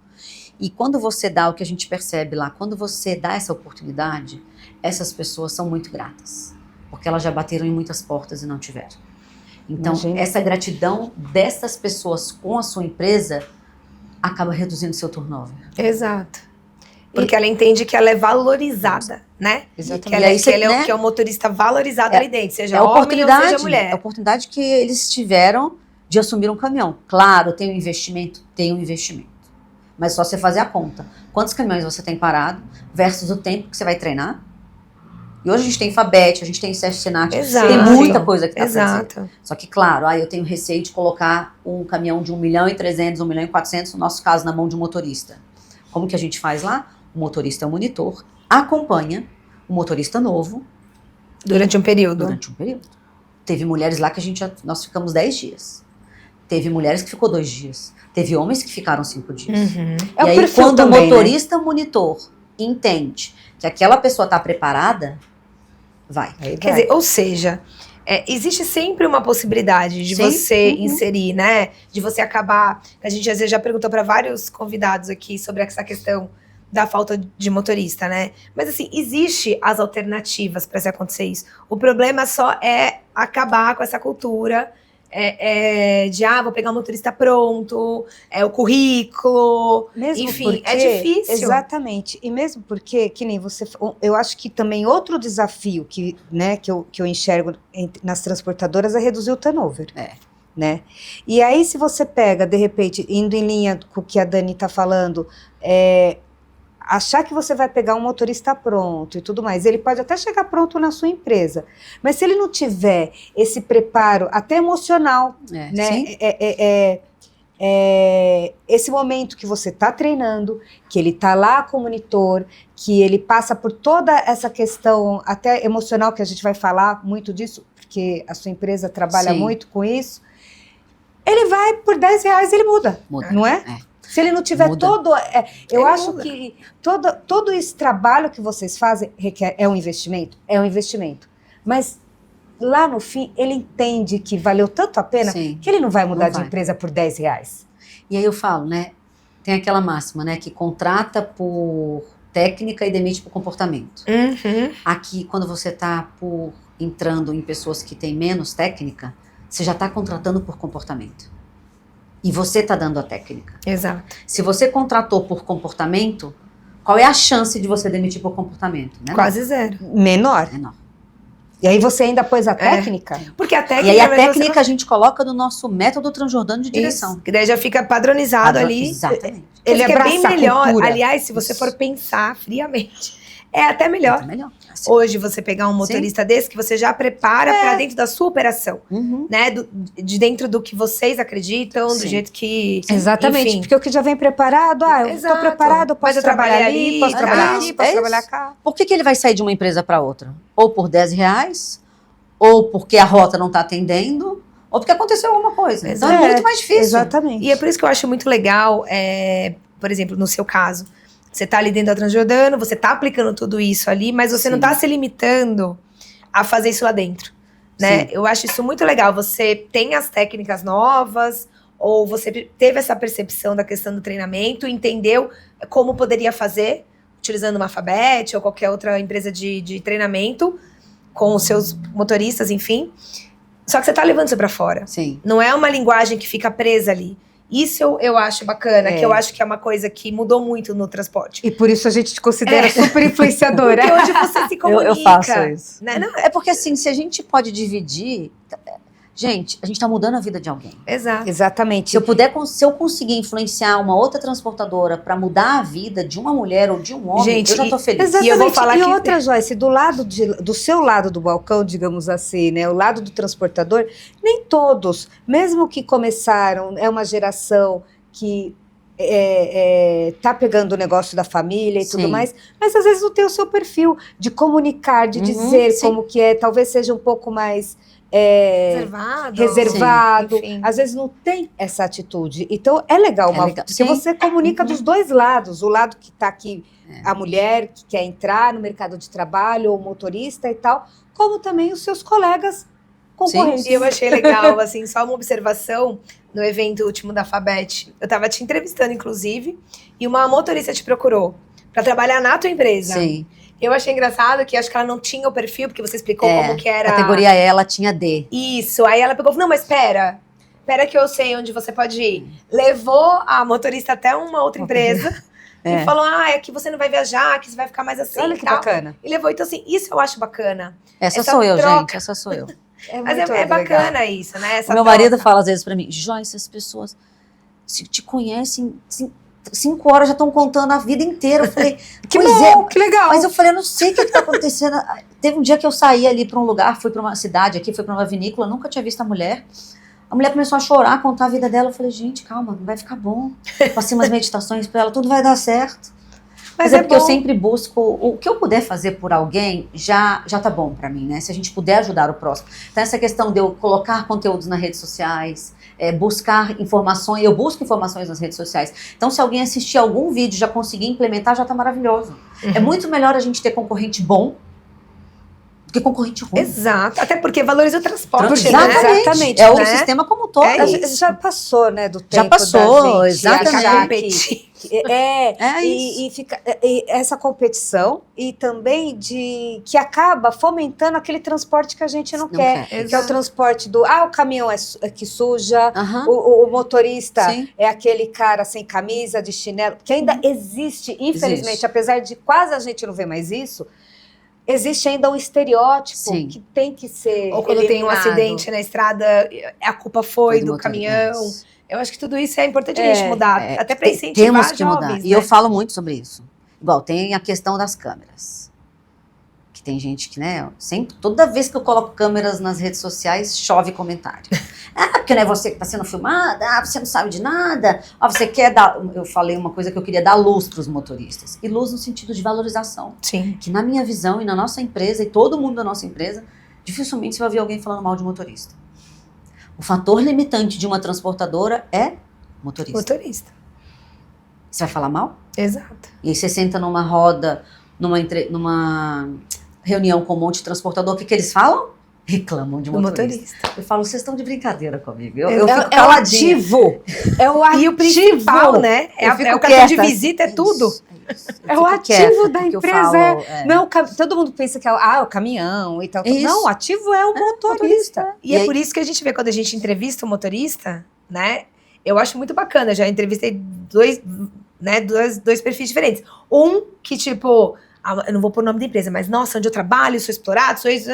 E quando você dá, o que a gente percebe lá, quando você dá essa oportunidade, essas pessoas são muito gratas. Porque elas já bateram em muitas portas e não tiveram. Então, Imagina. essa gratidão dessas pessoas com a sua empresa acaba reduzindo seu turnover. Exato. Porque ela entende que ela é valorizada, né? Exatamente. Que ela, E aí que ela né? que é um motorista valorizado ali dentro, seja É a homem ou oportunidade, seja mulher. é a oportunidade que eles tiveram de assumir um caminhão. Claro, tem um investimento. Mas só você fazer a conta. Quantos caminhões você tem parado versus o tempo que você vai treinar? E hoje a gente tem Fabete, a gente tem Sestinat, Exato. tem muita coisa que dá pra fazer. Exato. Só que, claro, eu tenho receio de colocar um caminhão de 1.300.000, 1.400.000, no nosso caso, na mão de um motorista. Como que a gente faz lá? O motorista é o monitor, acompanha o motorista novo Durante um período. durante um período. Teve mulheres lá que nós ficamos 10 dias. Teve mulheres que ficou 2 dias. Teve homens que ficaram 5 dias. Uhum. É o E aí, perfil quando também, o motorista monitor entende que aquela pessoa está preparada, vai. Aí Quer vai. dizer, ou seja, existe sempre uma possibilidade de Sim. você Uhum. inserir, né? De você acabar. A gente às vezes já perguntou para vários convidados aqui sobre essa questão da falta de motorista, né? Mas assim, existe as alternativas para se acontecer isso. O problema só é acabar com essa cultura de vou pegar um motorista pronto, o currículo. Mesmo Enfim, porque, é difícil. Exatamente. E mesmo porque, que nem você, eu acho que também outro desafio que eu enxergo nas transportadoras é reduzir o turnover. Né? E aí, se você pega, de repente, indo em linha com o que a Dani está falando, achar que você vai pegar um motorista pronto e tudo mais, ele pode até chegar pronto na sua empresa, mas se ele não tiver esse preparo, até emocional, né? Sim. Esse momento que você está treinando, que ele está lá com o monitor, que ele passa por toda essa questão até emocional, que a gente vai falar muito disso, porque a sua empresa trabalha Sim. muito com isso, ele vai por R$10, ele muda, Muda. não é? Se ele não tiver Muda. todo... eu Ele acho muda. que todo esse trabalho que vocês fazem é um investimento? É um investimento. Mas lá no fim, ele entende que valeu tanto a pena Sim. que ele não vai mudar Não de vai. empresa por R$10. E aí eu falo, né? Tem aquela máxima, né? Que contrata por técnica e demite por comportamento. Uhum. Aqui, quando você está entrando em pessoas que têm menos técnica, você já está contratando por comportamento. E você está dando a técnica. Exato. Se você contratou por comportamento, qual é a chance de você demitir por comportamento? Né? Quase zero. Menor. Menor. E aí você ainda pôs a técnica? Porque a técnica... E aí a mas você técnica a gente coloca no nosso método transjordano de direção. Isso, que daí já fica padronizado ali. Exatamente. Ele Ele é bem abraça a melhor. cultura. Aliás, se você Isso. for pensar friamente, é até melhor. Muito melhor. Assim. Hoje você pegar um motorista desse que você já prepara para dentro da sua operação, Uhum. né? De dentro do que vocês acreditam, do Sim. jeito que. Exatamente, Enfim. porque o que já vem preparado, eu estou Exato. preparado, eu Mas posso eu trabalhar trabalhei ali, posso ali, trabalhar é aqui, isso, posso é trabalhar isso. cá. Por que ele vai sair de uma empresa para outra? Ou por R$10, ou porque a rota não está atendendo, ou porque aconteceu alguma coisa. Então é muito mais difícil. Exatamente. E é por isso que eu acho muito legal, por exemplo, no seu caso, você está ali dentro da Transjordano, você está aplicando tudo isso ali, mas você não Sim. está se limitando a fazer isso lá dentro, né? Sim. Eu acho isso muito legal. Você tem as técnicas novas, ou você teve essa percepção da questão do treinamento, entendeu como poderia fazer, utilizando uma Alphabet ou qualquer outra empresa de treinamento, com os seus motoristas, enfim. Só que você está levando isso para fora. Sim. Não é uma linguagem que fica presa ali. Isso eu acho bacana, que eu acho que é uma coisa que mudou muito no transporte. E por isso a gente te considera super influenciadora. Porque hoje você se comunica. Eu faço isso. Né? Não, É porque assim, se a gente pode dividir... Gente, a gente está mudando a vida de alguém. exato. Exatamente. Se eu conseguir influenciar uma outra transportadora para mudar a vida de uma mulher ou de um homem, Gente, eu já tô feliz. Exatamente. E eu vou falar e que- outra, Joyce, do seu lado do balcão, digamos assim, né, o lado do transportador, nem todos, mesmo que começaram, é uma geração que tá pegando o negócio da família e tudo Sim. mais, mas às vezes não tem o seu perfil de comunicar, de Uhum, dizer sim. como que é, talvez seja um pouco mais Reservado. reservado, Enfim. às vezes não tem essa atitude. Então é legal, É legal. porque Sim. você comunica dos dois lados, o lado que está aqui, a mulher que quer entrar no mercado de trabalho, ou o motorista e tal, como também os seus colegas concorrentes. E eu achei legal, assim, só uma observação no evento último da Fabet. Eu tava te entrevistando, inclusive, e uma motorista te procurou para trabalhar na tua empresa. Sim. Eu achei engraçado que acho que ela não tinha o perfil, porque você explicou É, como que era. Categoria E, ela tinha D. Isso. Aí ela pegou e falou, não, mas pera que eu sei onde você pode ir. Levou a motorista até uma outra empresa e falou, é que você não vai viajar, que você vai ficar mais assim Olha e que tal. bacana. E levou, então assim, isso eu acho bacana. Essa Essa sou eu, troca. gente. Essa sou eu. Mas muito é legal. bacana isso, né? Essa O meu marido troca. fala às vezes pra mim, Joyce, as pessoas te conhecem, 5 horas já estão contando a vida inteira. Eu falei, Que pois bom, que legal. Mas eu falei, eu não sei o que tá acontecendo. Teve um dia que eu saí ali pra um lugar, fui pra uma cidade aqui, fui pra uma vinícola, nunca tinha visto a mulher. A mulher começou a chorar, contar a vida dela. Eu falei, gente, calma, não vai ficar bom. Passei umas meditações pra ela, tudo vai dar certo. Mas é é porque eu bom. sempre busco o que eu puder fazer por alguém, já tá bom pra mim, né? Se a gente puder ajudar o próximo. Então, essa questão de eu colocar conteúdos nas redes sociais, buscar informações, eu busco informações nas redes sociais. Então, se alguém assistir algum vídeo e já conseguir implementar, já tá maravilhoso. É muito melhor a gente ter concorrente bom do que concorrente ruim. Exato. Até porque valoriza o transporte, Exatamente. né? É o Né? sistema como um todo. É A isso. gente já passou, né, do tempo Já passou, da gente exatamente. achar Competir. e fica essa competição e também que acaba fomentando aquele transporte que a gente não quer. quer. Que é o transporte o caminhão que suja, Aham. o motorista Sim. é aquele cara sem camisa, de chinelo, que ainda existe, infelizmente, Existe. apesar de quase a gente não ver mais isso, existe ainda um estereótipo Sim. que tem que ser Ou quando tem um eliminado. acidente na estrada, a culpa foi do caminhão. Eu acho que tudo isso é importante a gente mudar, até para incentivar Temos que jovens, mudar. né? E eu falo muito sobre isso. Igual, tem a questão das câmeras. Que tem gente que, né, sempre, toda vez que eu coloco câmeras nas redes sociais, chove comentário. Porque não é você que está sendo filmada, você não sabe de nada, você quer dar... Eu falei uma coisa que eu queria dar luz para os motoristas. E luz no sentido de valorização. Sim. Que na minha visão e na nossa empresa, e todo mundo da nossa empresa, dificilmente você vai ouvir alguém falando mal de motorista. O fator limitante de uma transportadora é motorista. Motorista. Você vai falar mal? Exato. E aí você senta numa roda, numa reunião com um monte de transportador, o que eles falam? Reclamam de Do motorista. motorista. Eu falo, vocês estão de brincadeira comigo. Eu É fico o caladinha. ativo. É o ativo. E o principal, né? Eu fico o cartão de quieta. visita, é tudo. Isso. Eu É o fico ativo quieta, da porque eu empresa, falo, Não, todo mundo pensa que é o caminhão e tal. Isso. Não, o ativo é o motorista. E é por isso que a gente vê quando a gente entrevista o motorista, né? Eu acho muito bacana. Já entrevistei dois perfis diferentes. Um que, tipo, eu não vou pôr o nome da empresa, mas nossa, onde eu trabalho, sou explorado, sou isso.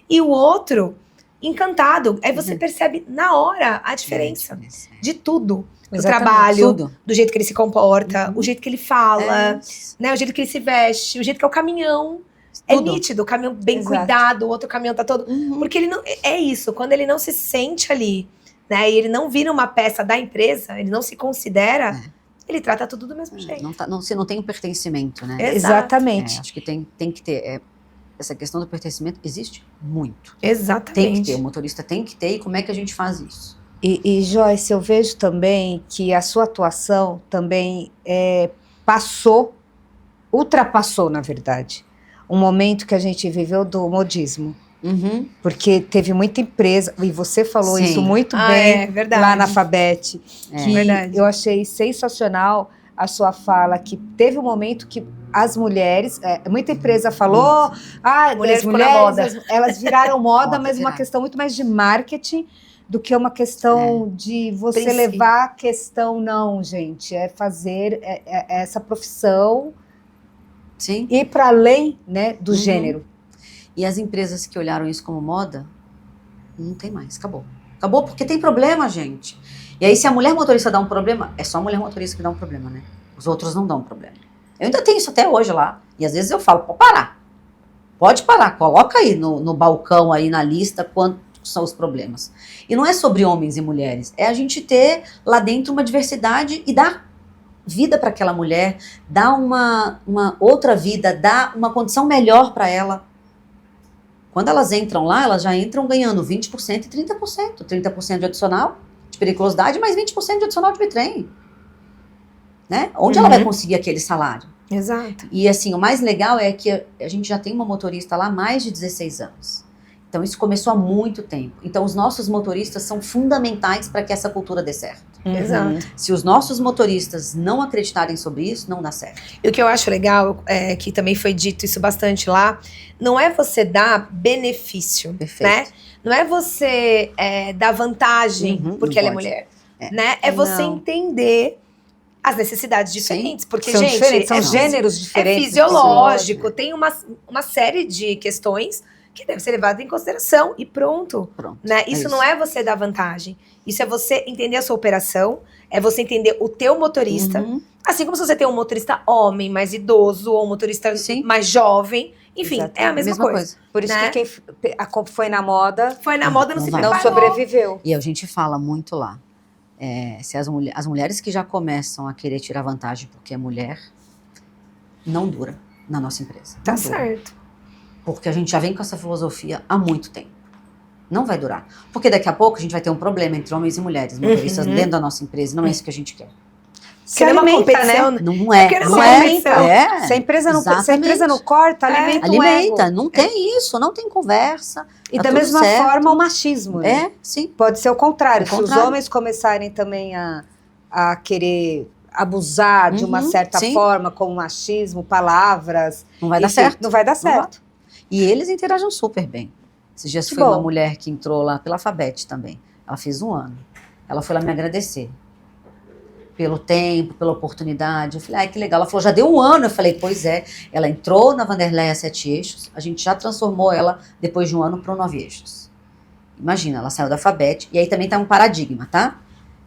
E o outro, encantado. Aí você percebe na hora a diferença de tudo. Do Exatamente, trabalho, tudo. do jeito que ele se comporta, o jeito que ele fala, É. né? O jeito que ele se veste, o jeito que é o caminhão. É Tudo. nítido, o caminhão bem Exato. cuidado, o outro caminhão tá todo. Uhum. Porque ele não. É isso, quando ele não se sente ali, né? E ele não vira uma peça da empresa, ele não se considera, ele trata tudo do mesmo jeito. Você não tem um pertencimento, né? Exato. Exatamente. Acho que tem que ter. Essa questão do pertencimento existe muito. Exatamente. Tem que ter, o motorista tem que ter, e como é que a gente faz isso? E Joyce, eu vejo também que a sua atuação também ultrapassou, na verdade, um momento que a gente viveu do modismo. Uhum. Porque teve muita empresa, e você falou Sim. isso muito Ah, bem é verdade. lá na Fabete, que Verdade. eu achei sensacional a sua fala, que teve um momento que as mulheres, muita empresa falou, Mulher as ficou na moda. elas viraram moda, mas uma viraram. questão muito mais de marketing do que uma questão de você Princípio. levar a questão, não, gente, é fazer essa profissão Sim. ir para além, né, do Uhum. gênero. E as empresas que olharam isso como moda, não tem mais, acabou. Acabou porque tem problema, gente. E aí, se a mulher motorista dá um problema, é só a mulher motorista que dá um problema, né? Os outros não dão problema. Eu ainda tenho isso até hoje lá. E às vezes eu falo, pode parar. Pode parar, coloca aí no balcão, aí na lista, quantos são os problemas. E não é sobre homens e mulheres, é a gente ter lá dentro uma diversidade e dar vida para aquela mulher, dar uma outra vida, dar uma condição melhor para ela. Quando elas entram lá, elas já entram ganhando 20% e 30%. 30% de adicional de periculosidade, mais 20% de adicional de bitrem. Né? Onde ela vai conseguir aquele salário? Exato. E assim, o mais legal é que a gente já tem uma motorista lá há mais de 16 anos. Então isso começou há muito tempo. Então os nossos motoristas são fundamentais para que essa cultura dê certo. Exato. Se os nossos motoristas não acreditarem sobre isso, não dá certo. E o que eu acho legal, que também foi dito isso bastante lá, não é você dar benefício, Perfeito. né? Não é você dar vantagem Uhum, porque não ela é pode. mulher, né? É você Não. entender as necessidades diferentes, porque, São gente, diferentes, são é gêneros diferentes. fisiológico, tem uma série de questões que deve ser levada em consideração e pronto. Pronto. Né? Isso não é você dar vantagem. Isso é você entender a sua operação, é você entender o teu motorista. Uhum. Assim como se você tem um motorista homem, mais idoso, ou um motorista Sim. mais jovem. Enfim, Exatamente. é a mesma coisa. Por isso né? que quem foi na moda Foi na moda, não se Não vai. não preparou. sobreviveu. E a gente fala muito lá. Se as mulheres que já começam a querer tirar vantagem porque é mulher, não dura na nossa empresa. Tá Não dura. certo. Porque a gente já vem com essa filosofia há muito tempo. Não vai durar. Porque daqui a pouco a gente vai ter um problema entre homens e mulheres, motoristas dentro da nossa empresa. Não é isso que a gente quer. Se Querer uma alimenta, competição, né? Não é. Porque não Não é é. competição. É. Se a empresa não, se a Exatamente. empresa não corta, alimenta o Alimenta. ego. Não tem isso, não tem conversa. E tá da tudo mesma certo. forma o machismo, né? É, sim. Pode ser o contrário. O Se os contrário. homens começarem também a querer abusar de uma certa sim. forma, como machismo, palavras... Não vai dar enfim, certo. Não vai dar certo. E eles interagem super bem. Esses dias Que foi bom. uma mulher que entrou lá pela Alphabet também. Ela fez 1 ano. Ela foi lá me agradecer. Pelo tempo, pela oportunidade. Eu falei, ai, que legal. Ela falou, já deu 1 ano. Eu falei, pois é. Ela entrou na Wanderleia 7 eixos. A gente já transformou ela, depois de 1 ano, para o 9 eixos. Imagina, ela saiu da Alphabet. E aí também tá um paradigma, tá?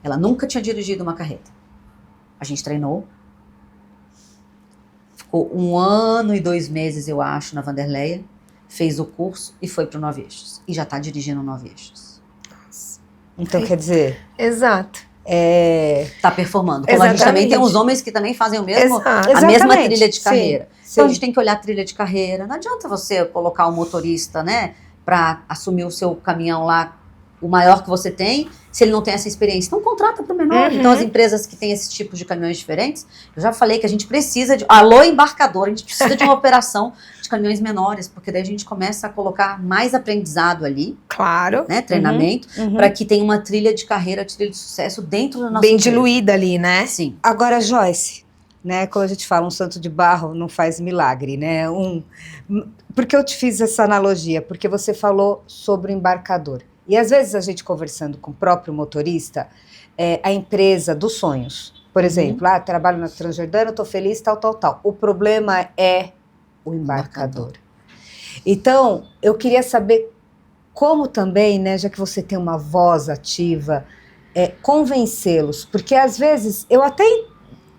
Ela nunca tinha dirigido uma carreta. A gente treinou. Ficou 1 ano e 2 meses, eu acho, na Wanderleia. Fez o curso e foi para o 9 eixos. E já está dirigindo 9 eixos. Então, Ai. quer dizer... Exato. Está performando. Como a gente também tem Exatamente. uns homens que também fazem o mesmo, Exato. a mesma Exatamente. trilha de Sim, carreira. sim. Então a gente tem que olhar a trilha de carreira. Não adianta você colocar um motorista, né, para assumir o seu caminhão lá, o maior que você tem, se ele não tem essa experiência. Então contrata para o menor. Uhum. Então as empresas que têm esse tipo de caminhões diferentes, eu já falei que a gente precisa de... Alô, embarcador, a gente precisa de uma operação de caminhões menores, porque daí a gente começa a colocar mais aprendizado ali, Claro. né, treinamento, Uhum. para que tenha uma trilha de carreira, trilha de sucesso dentro da nossa Bem empresa. diluída ali, né? Sim. Agora, Joyce, né, como a gente fala, um santo de barro não faz milagre, né? Por que eu te fiz essa analogia? Porque você falou sobre o embarcador. E às vezes a gente conversando com o próprio motorista, a empresa dos sonhos, por exemplo, trabalho na Transjordânia, estou feliz, tal, tal, tal. O problema é o embarcador. Então, eu queria saber como também, né, já que você tem uma voz ativa, convencê-los, porque às vezes eu até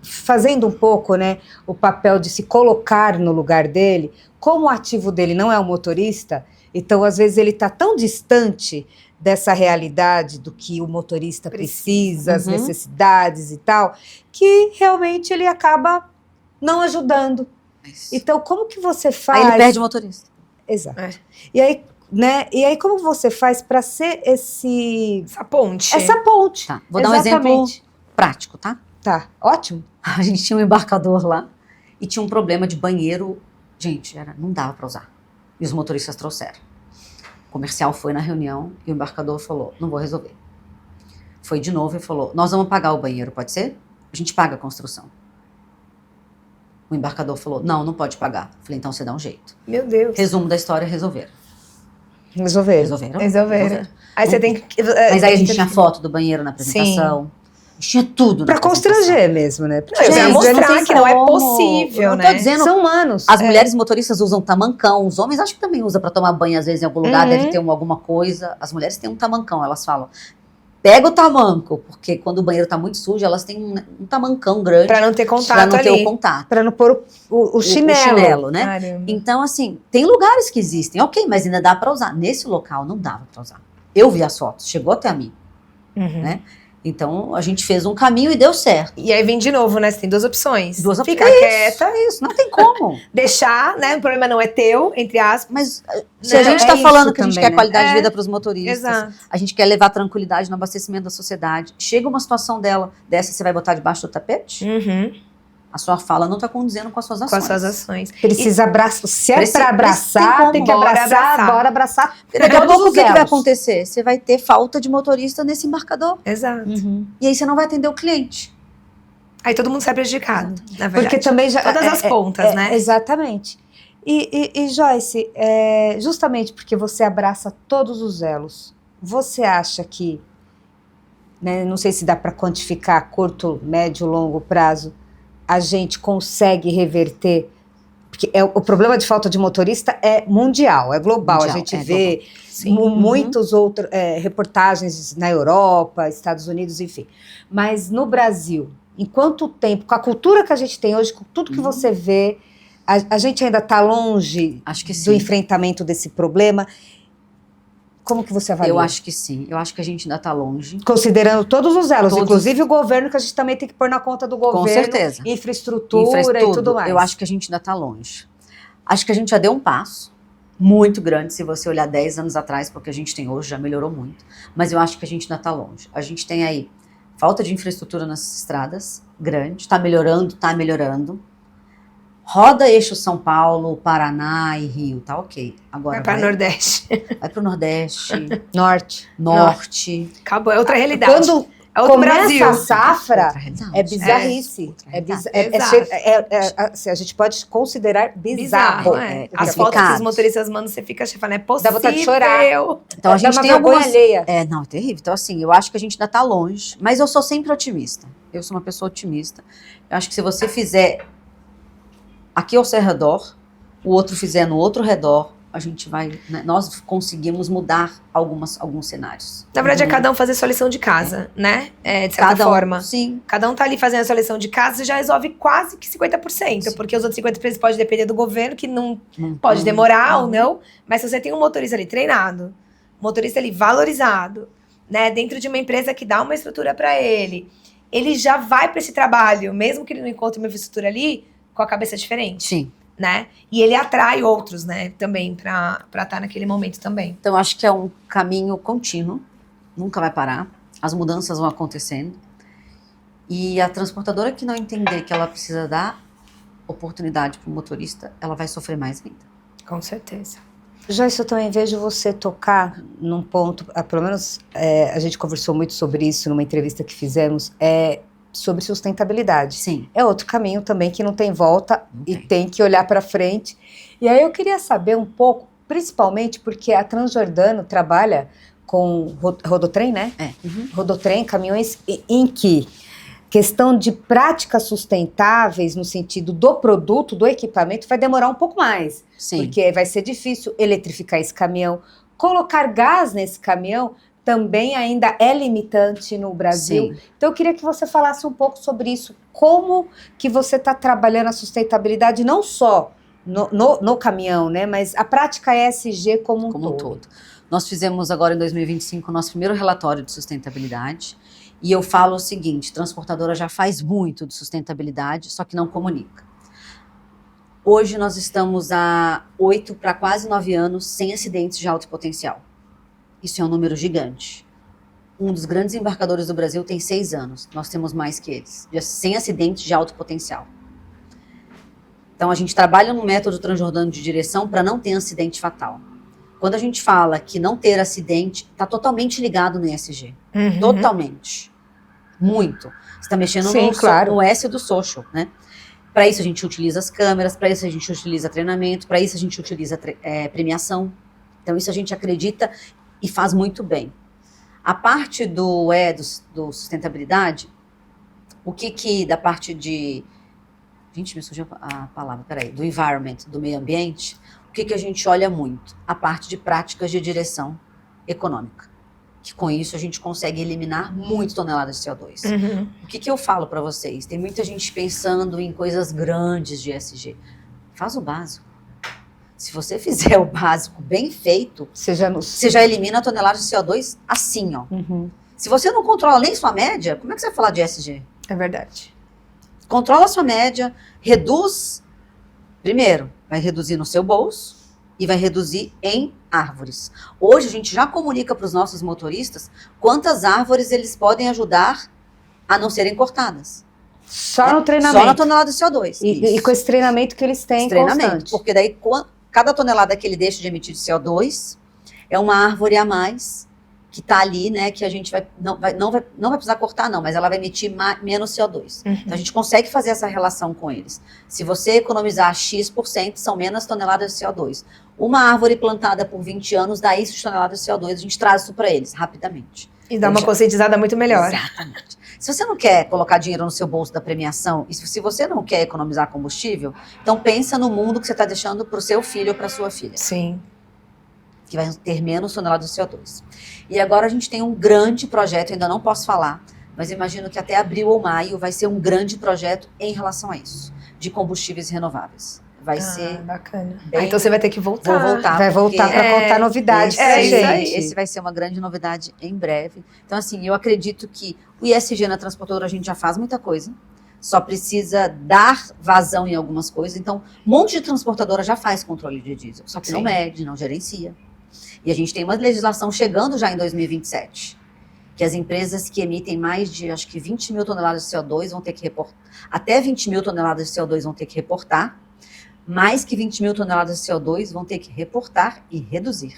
fazendo um pouco, né, o papel de se colocar no lugar dele, como o ativo dele não é o motorista, então às vezes ele está tão distante dessa realidade do que o motorista precisa, as necessidades e tal, que realmente ele acaba não ajudando. Então, como que você faz? Aí ele perde o motorista. Exato. É. E aí, né? E aí, como você faz para ser Essa ponte. essa ponte? Tá. Vou dar um exemplo Exatamente. prático, tá? Tá, ótimo. A gente tinha um embarcador lá e tinha um problema de banheiro. Gente, não dava para usar. E os motoristas trouxeram. O comercial foi na reunião e o embarcador falou, não vou resolver. Foi de novo e falou, nós vamos pagar o banheiro, pode ser? A gente paga a construção. O embarcador falou, não pode pagar. Falei, então você dá um jeito. Meu Deus. Resumo da história, resolveram. Resolveram. Resolveram. Aí você tem que... Mas aí a gente tinha foto do banheiro na apresentação. A gente tinha tudo na Para apresentação. constranger mesmo, né? Porque, Não, pra gente, mostrar tem que não é como. possível, Eu não né? tô dizendo. são humanos. As mulheres motoristas usam tamancão, os homens acho que também usam para tomar banho, às vezes em algum lugar deve ter alguma coisa. As mulheres têm um tamancão, elas falam, pega o tamanco, porque quando o banheiro tá muito sujo, elas têm um tamancão grande Pra não ter para contato não ter ali. o contato. Para não pôr o chinelo. O chinelo, né? Caramba. Então, assim, tem lugares que existem, ok, mas ainda dá para usar. Nesse local não dava para usar. Eu vi as fotos, chegou até a mim, Uhum. né? Então, a gente fez um caminho e deu certo. E aí vem de novo, né? Você tem 2 opções. Duas Ficar opções. quieta, Isso, não tem como. deixar, né? O problema não é teu, entre aspas. Mas se Não, a gente é está isso falando que a gente também, quer né? qualidade de É. vida para os motoristas, Exato. a gente quer levar tranquilidade no abastecimento da sociedade. Chega uma situação dessa, você vai botar debaixo do tapete? Uhum. A sua fala não está condizendo com as suas Com ações. as suas ações. Precisa abraçar. Se é Precisa- para abraçar, tem tem que como. Bora abraçar, abraçar. bora abraçar. Porque daqui a todos pouco o os que vai elos. acontecer? Você vai ter falta de motorista nesse embarcador. Exato. E aí você não vai atender o cliente. Aí todo mundo sai prejudicado, na verdade. Porque também já. Todas as pontas, né? Exatamente. E Joyce, justamente porque você abraça todos os elos, você acha que, né, não sei se dá para quantificar a curto, médio, longo prazo, a gente consegue reverter? Porque o problema de falta de motorista é mundial, é global. Mundial, A gente é vê Sim. muitos outros reportagens na Europa, Estados Unidos, enfim. Mas no Brasil, em quanto tempo, com a cultura que a gente tem hoje, com tudo que você vê, a gente ainda está longe Acho que do sim. enfrentamento desse problema. Como que você avalia? Eu acho que sim. Eu acho que a gente ainda está longe. Considerando todos os elos, Todos. inclusive o governo, que a gente também tem que pôr na conta do governo. Com certeza. Infraestrutura e tudo mais. Eu acho que a gente ainda está longe. Acho que a gente já deu um passo muito grande, se você olhar 10 anos atrás, porque a gente tem hoje, já melhorou muito. Mas eu acho que a gente ainda está longe. A gente tem aí falta de infraestrutura nas estradas, grande. Está melhorando, está melhorando. Roda eixo São Paulo, Paraná e Rio, tá ok. Agora Vai para Nordeste. vai pro Nordeste, Norte. Acabou, é outra realidade. Quando é outro começa Brasil. a safra, Outra realidade. é bizarrice. Outra É realidade. Exato. assim, a gente pode considerar bizarro. Bizarro, é. As complicado. fotos que os motoristas mandam, você fica falando, é possível. Dá vontade de chorar. Então a gente Dá uma tem vergonha algumas... alheia. Não, é terrível. Então assim, eu acho que a gente ainda tá longe, mas eu sou sempre otimista. Eu sou uma pessoa otimista. Eu acho que se você fizer aqui ao seu redor, o outro fizer no outro redor, a gente vai, né, nós conseguimos mudar alguns cenários. Na verdade, é cada um fazer sua lição de casa, né? De certa Cada forma. Sim. Cada um tá ali fazendo a sua lição de casa e já resolve quase que 50%. Sim. Porque os outros 50% pode depender do governo, que não pode demorar ou não. Mas se você tem um motorista ali treinado, um motorista ali valorizado, né? Dentro de uma empresa que dá uma estrutura para ele já vai para esse trabalho, mesmo que ele não encontre uma infraestrutura ali, com a cabeça diferente. Sim. Né? E ele atrai outros, né? Também para estar naquele momento também. Então, acho que é um caminho contínuo, nunca vai parar, as mudanças vão acontecendo, e a transportadora que não entender que ela precisa dar oportunidade para o motorista, ela vai sofrer mais ainda. Com certeza. Joyce, eu também vejo você tocar num ponto, pelo menos a gente conversou muito sobre isso numa entrevista que fizemos, sobre sustentabilidade. Sim. É outro caminho também que não tem volta e tem. tem que olhar para frente. E aí eu queria saber um pouco, principalmente porque a Transjordano trabalha com rodotrem, né? Rodotrem, caminhões em que questão de práticas sustentáveis no sentido do produto, do equipamento, vai demorar um pouco mais. Sim. Porque vai ser difícil eletrificar esse caminhão, colocar gás nesse caminhão também ainda é limitante no Brasil. Sim. Então eu queria que você falasse um pouco sobre isso. Como que você está trabalhando a sustentabilidade não só no caminhão, né, mas a prática ESG como um todo. Nós fizemos agora em 2025 o nosso primeiro relatório de sustentabilidade e eu falo o seguinte, transportadora já faz muito de sustentabilidade, só que não comunica. Hoje nós estamos há 8 para quase 9 anos sem acidentes de alto potencial. Isso é um número gigante. Um dos grandes embarcadores do Brasil tem 6 anos. Nós temos mais que eles. Sem acidentes de alto potencial. Então, a gente trabalha no método Transjordano de direção para não ter acidente fatal. Quando a gente fala que não ter acidente, está totalmente ligado no ESG. Totalmente. Muito. Você está mexendo no S do social, né? Para isso a gente utiliza as câmeras, para isso a gente utiliza treinamento, para isso a gente utiliza premiação. Então, isso a gente acredita e faz muito bem. A parte do sustentabilidade, o que da parte de... Gente, me surgiu a palavra, peraí. Do environment, do meio ambiente, o que a gente olha muito? A parte de práticas de direção econômica. Que com isso a gente consegue eliminar muitas toneladas de CO2. O que eu falo para vocês? Tem muita gente pensando em coisas grandes de ESG. Faz o básico. Se você fizer o básico bem feito, você já elimina a tonelada de CO2 assim, ó. Se você não controla nem sua média, como é que você vai falar de ESG? É verdade. Controla a sua média, reduz. Primeiro, vai reduzir no seu bolso e vai reduzir em árvores. Hoje a gente já comunica para os nossos motoristas quantas árvores eles podem ajudar a não serem cortadas. Só no treinamento. Só na tonelada de CO2. E com esse treinamento que eles têm constante. Porque daí cada tonelada que ele deixa de emitir de CO2 é uma árvore a mais que está ali, né, que a gente não vai precisar cortar não, mas ela vai emitir menos CO2. Então a gente consegue fazer essa relação com eles. Se você economizar X%, são menos toneladas de CO2. Uma árvore plantada por 20 anos dá isso de toneladas de CO2, a gente traz isso para eles, rapidamente. E dá uma conscientizada muito melhor. Exatamente. Se você não quer colocar dinheiro no seu bolso da premiação, e se você não quer economizar combustível, então pensa no mundo que você está deixando para o seu filho ou para sua filha. Sim. Que vai ter menos toneladas de CO2. E agora a gente tem um grande projeto, ainda não posso falar, mas imagino que até abril ou maio vai ser um grande projeto em relação a isso, de combustíveis renováveis. vai ser bacana. bem- Então você vai ter que voltar. Vou voltar. Vai voltar porque- para contar novidades pra isso aí. gente. Esse vai ser uma grande novidade em breve. Então, assim, eu acredito que o ISG na transportadora a gente já faz muita coisa, só precisa dar vazão em algumas coisas. Então, um monte de transportadora já faz controle de diesel, só que não Sim. mede, não gerencia. E a gente tem uma legislação chegando já em 2027, que as empresas que emitem mais de, acho que 20 mil toneladas de CO2 vão ter que reportar, até 20 mil toneladas de CO2 vão ter que reportar, mais que 20 mil toneladas de CO2 vão ter que reportar e reduzir.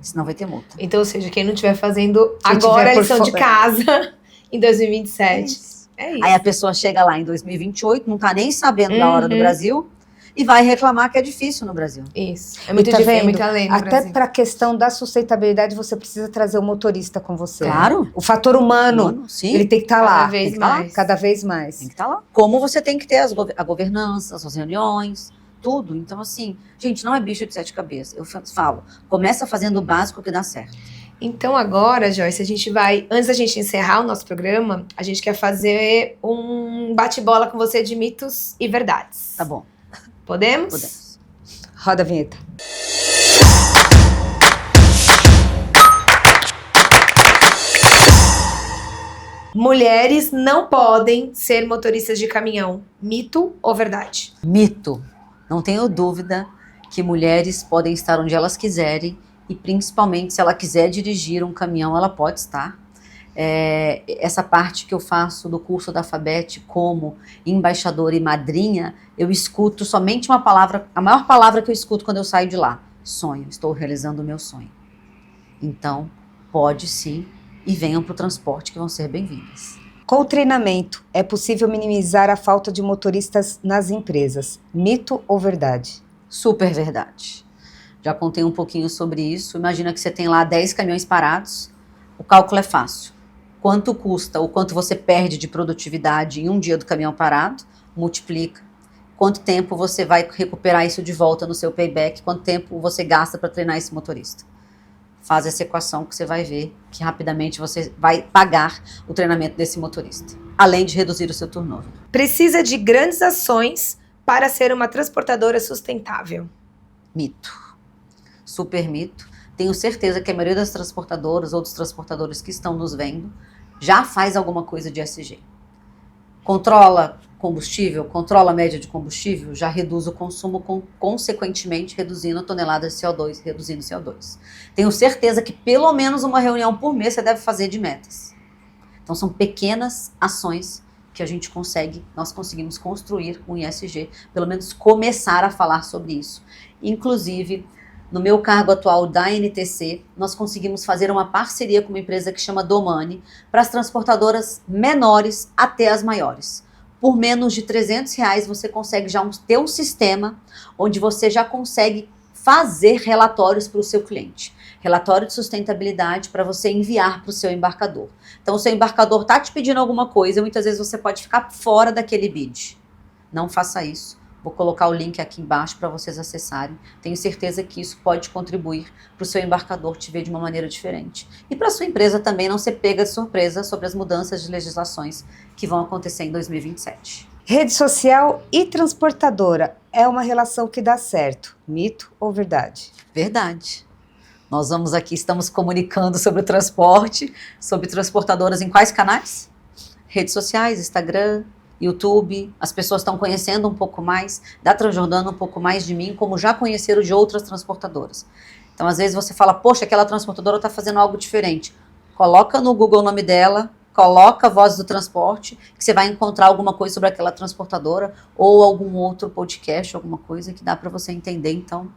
Senão vai ter multa. Então, ou seja, quem não estiver fazendo Quem agora tiver a por lição de fora. casa em 2027. É isso. Aí a pessoa chega lá em 2028, não tá nem sabendo da hora do Uhum. Brasil, e vai reclamar que é difícil no Brasil. Isso. É muito E tá difícil, é vendo? muito além no Até Brasil. para a questão da sustentabilidade, você precisa trazer o motorista com você. Claro. O fator humano, Mano, sim, ele tem que estar Cada lá. vez tem que tá lá. mais. Cada vez mais. tem que estar lá. Como você tem que ter a governança, as suas reuniões, tudo. Então, assim, gente, não é bicho de 7 cabeças. Eu falo, começa fazendo o básico que dá certo. Então agora, Joyce, a gente vai, antes da gente encerrar o nosso programa, a gente quer fazer um bate-bola com você de mitos e verdades. Tá bom, Podemos? podemos. Roda a vinheta. Mulheres não podem ser motoristas de caminhão. Mito ou verdade? Mito. Não tenho dúvida que mulheres podem estar onde elas quiserem e principalmente se ela quiser dirigir um caminhão, ela pode estar. Essa parte que eu faço do curso da FABET como embaixadora e madrinha, eu escuto somente uma palavra, a maior palavra que eu escuto quando eu saio de lá: sonho, estou realizando o meu sonho. Então, pode sim, e venham para o transporte que vão ser bem-vindas. Com o treinamento, é possível minimizar a falta de motoristas nas empresas. Mito ou verdade? Super verdade. Já contei um pouquinho sobre isso. Imagina que você tem lá 10 caminhões parados, o cálculo é fácil. Quanto custa ou quanto você perde de produtividade em um dia do caminhão parado, multiplica. Quanto tempo você vai recuperar isso de volta no seu payback, quanto tempo você gasta para treinar esse motorista. Faz essa equação que você vai ver que rapidamente você vai pagar o treinamento desse motorista, além de reduzir o seu turnover. Precisa de grandes ações para ser uma transportadora sustentável. Mito. Super mito. Tenho certeza que a maioria das transportadoras ou dos transportadores que estão nos vendo já faz alguma coisa de ESG. Controla combustível, controla a média de combustível, já reduz o consumo, consequentemente reduzindo toneladas de CO2, reduzindo CO2. Tenho certeza que pelo menos uma reunião por mês você deve fazer de metas. Então são pequenas ações que a gente consegue, nós conseguimos construir um ESG, pelo menos começar a falar sobre isso. Inclusive, no meu cargo atual da NTC, nós conseguimos fazer uma parceria com uma empresa que chama Domani para as transportadoras menores até as maiores. Por menos de R$300 você consegue já ter um sistema onde você já consegue fazer relatórios para o seu cliente. Relatório de sustentabilidade para você enviar para o seu embarcador. Então o seu embarcador está te pedindo alguma coisa, muitas vezes você pode ficar fora daquele bid. Não faça isso. Vou colocar o link aqui embaixo para vocês acessarem. Tenho certeza que isso pode contribuir para o seu embarcador te ver de uma maneira diferente. E para a sua empresa também não ser pega de surpresa sobre as mudanças de legislações que vão acontecer em 2027. Rede social e transportadora é uma relação que dá certo. Mito ou verdade? Verdade. Nós vamos aqui, estamos comunicando sobre o transporte, sobre transportadoras em quais canais? Redes sociais, Instagram, YouTube, as pessoas estão conhecendo um pouco mais da Transjordana, um pouco mais de mim, como já conheceram de outras transportadoras. Então, às vezes você fala, poxa, aquela transportadora está fazendo algo diferente. Coloca no Google o nome dela, coloca Vozes do Transporte, que você vai encontrar alguma coisa sobre aquela transportadora ou algum outro podcast, alguma coisa que dá para você entender. Então,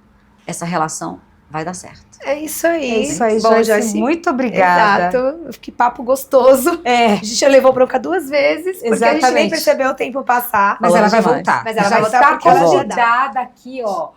essa relação vai dar certo. É isso aí. É isso aí, Bom, Joyce. Muito obrigada. Exato. Que papo gostoso. É, A gente já levou bronca 2 vezes, porque a gente nem Exatamente. percebeu o tempo passar. mas ela vai demais. voltar. Mas ela já vai voltar está porque ela já dá. convidada aqui, ó.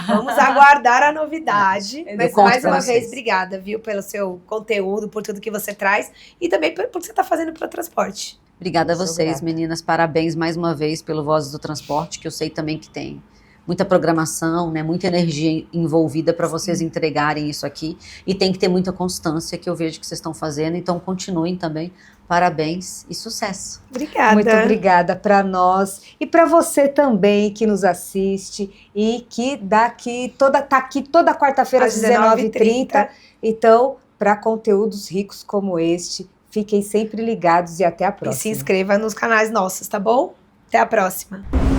Vamos aguardar a novidade. Eu Mas conto mais pra uma vocês. vez, obrigada, viu, pelo seu conteúdo, por tudo que você traz e também por que você está fazendo para o transporte. Obrigada a Sou vocês, grata. meninas. Parabéns mais uma vez pelo Vozes do Transporte, que eu sei também que tem muita programação, né, muita energia envolvida para vocês entregarem isso aqui, e tem que ter muita constância, que eu vejo que vocês estão fazendo, então continuem também, parabéns e sucesso. Obrigada. Muito obrigada para nós e para você também que nos assiste e que tá aqui toda quarta-feira às 19h30. Então, para conteúdos ricos como este, fiquem sempre ligados e até a E se próxima. inscreva nos canais nossos, tá bom? Até a próxima.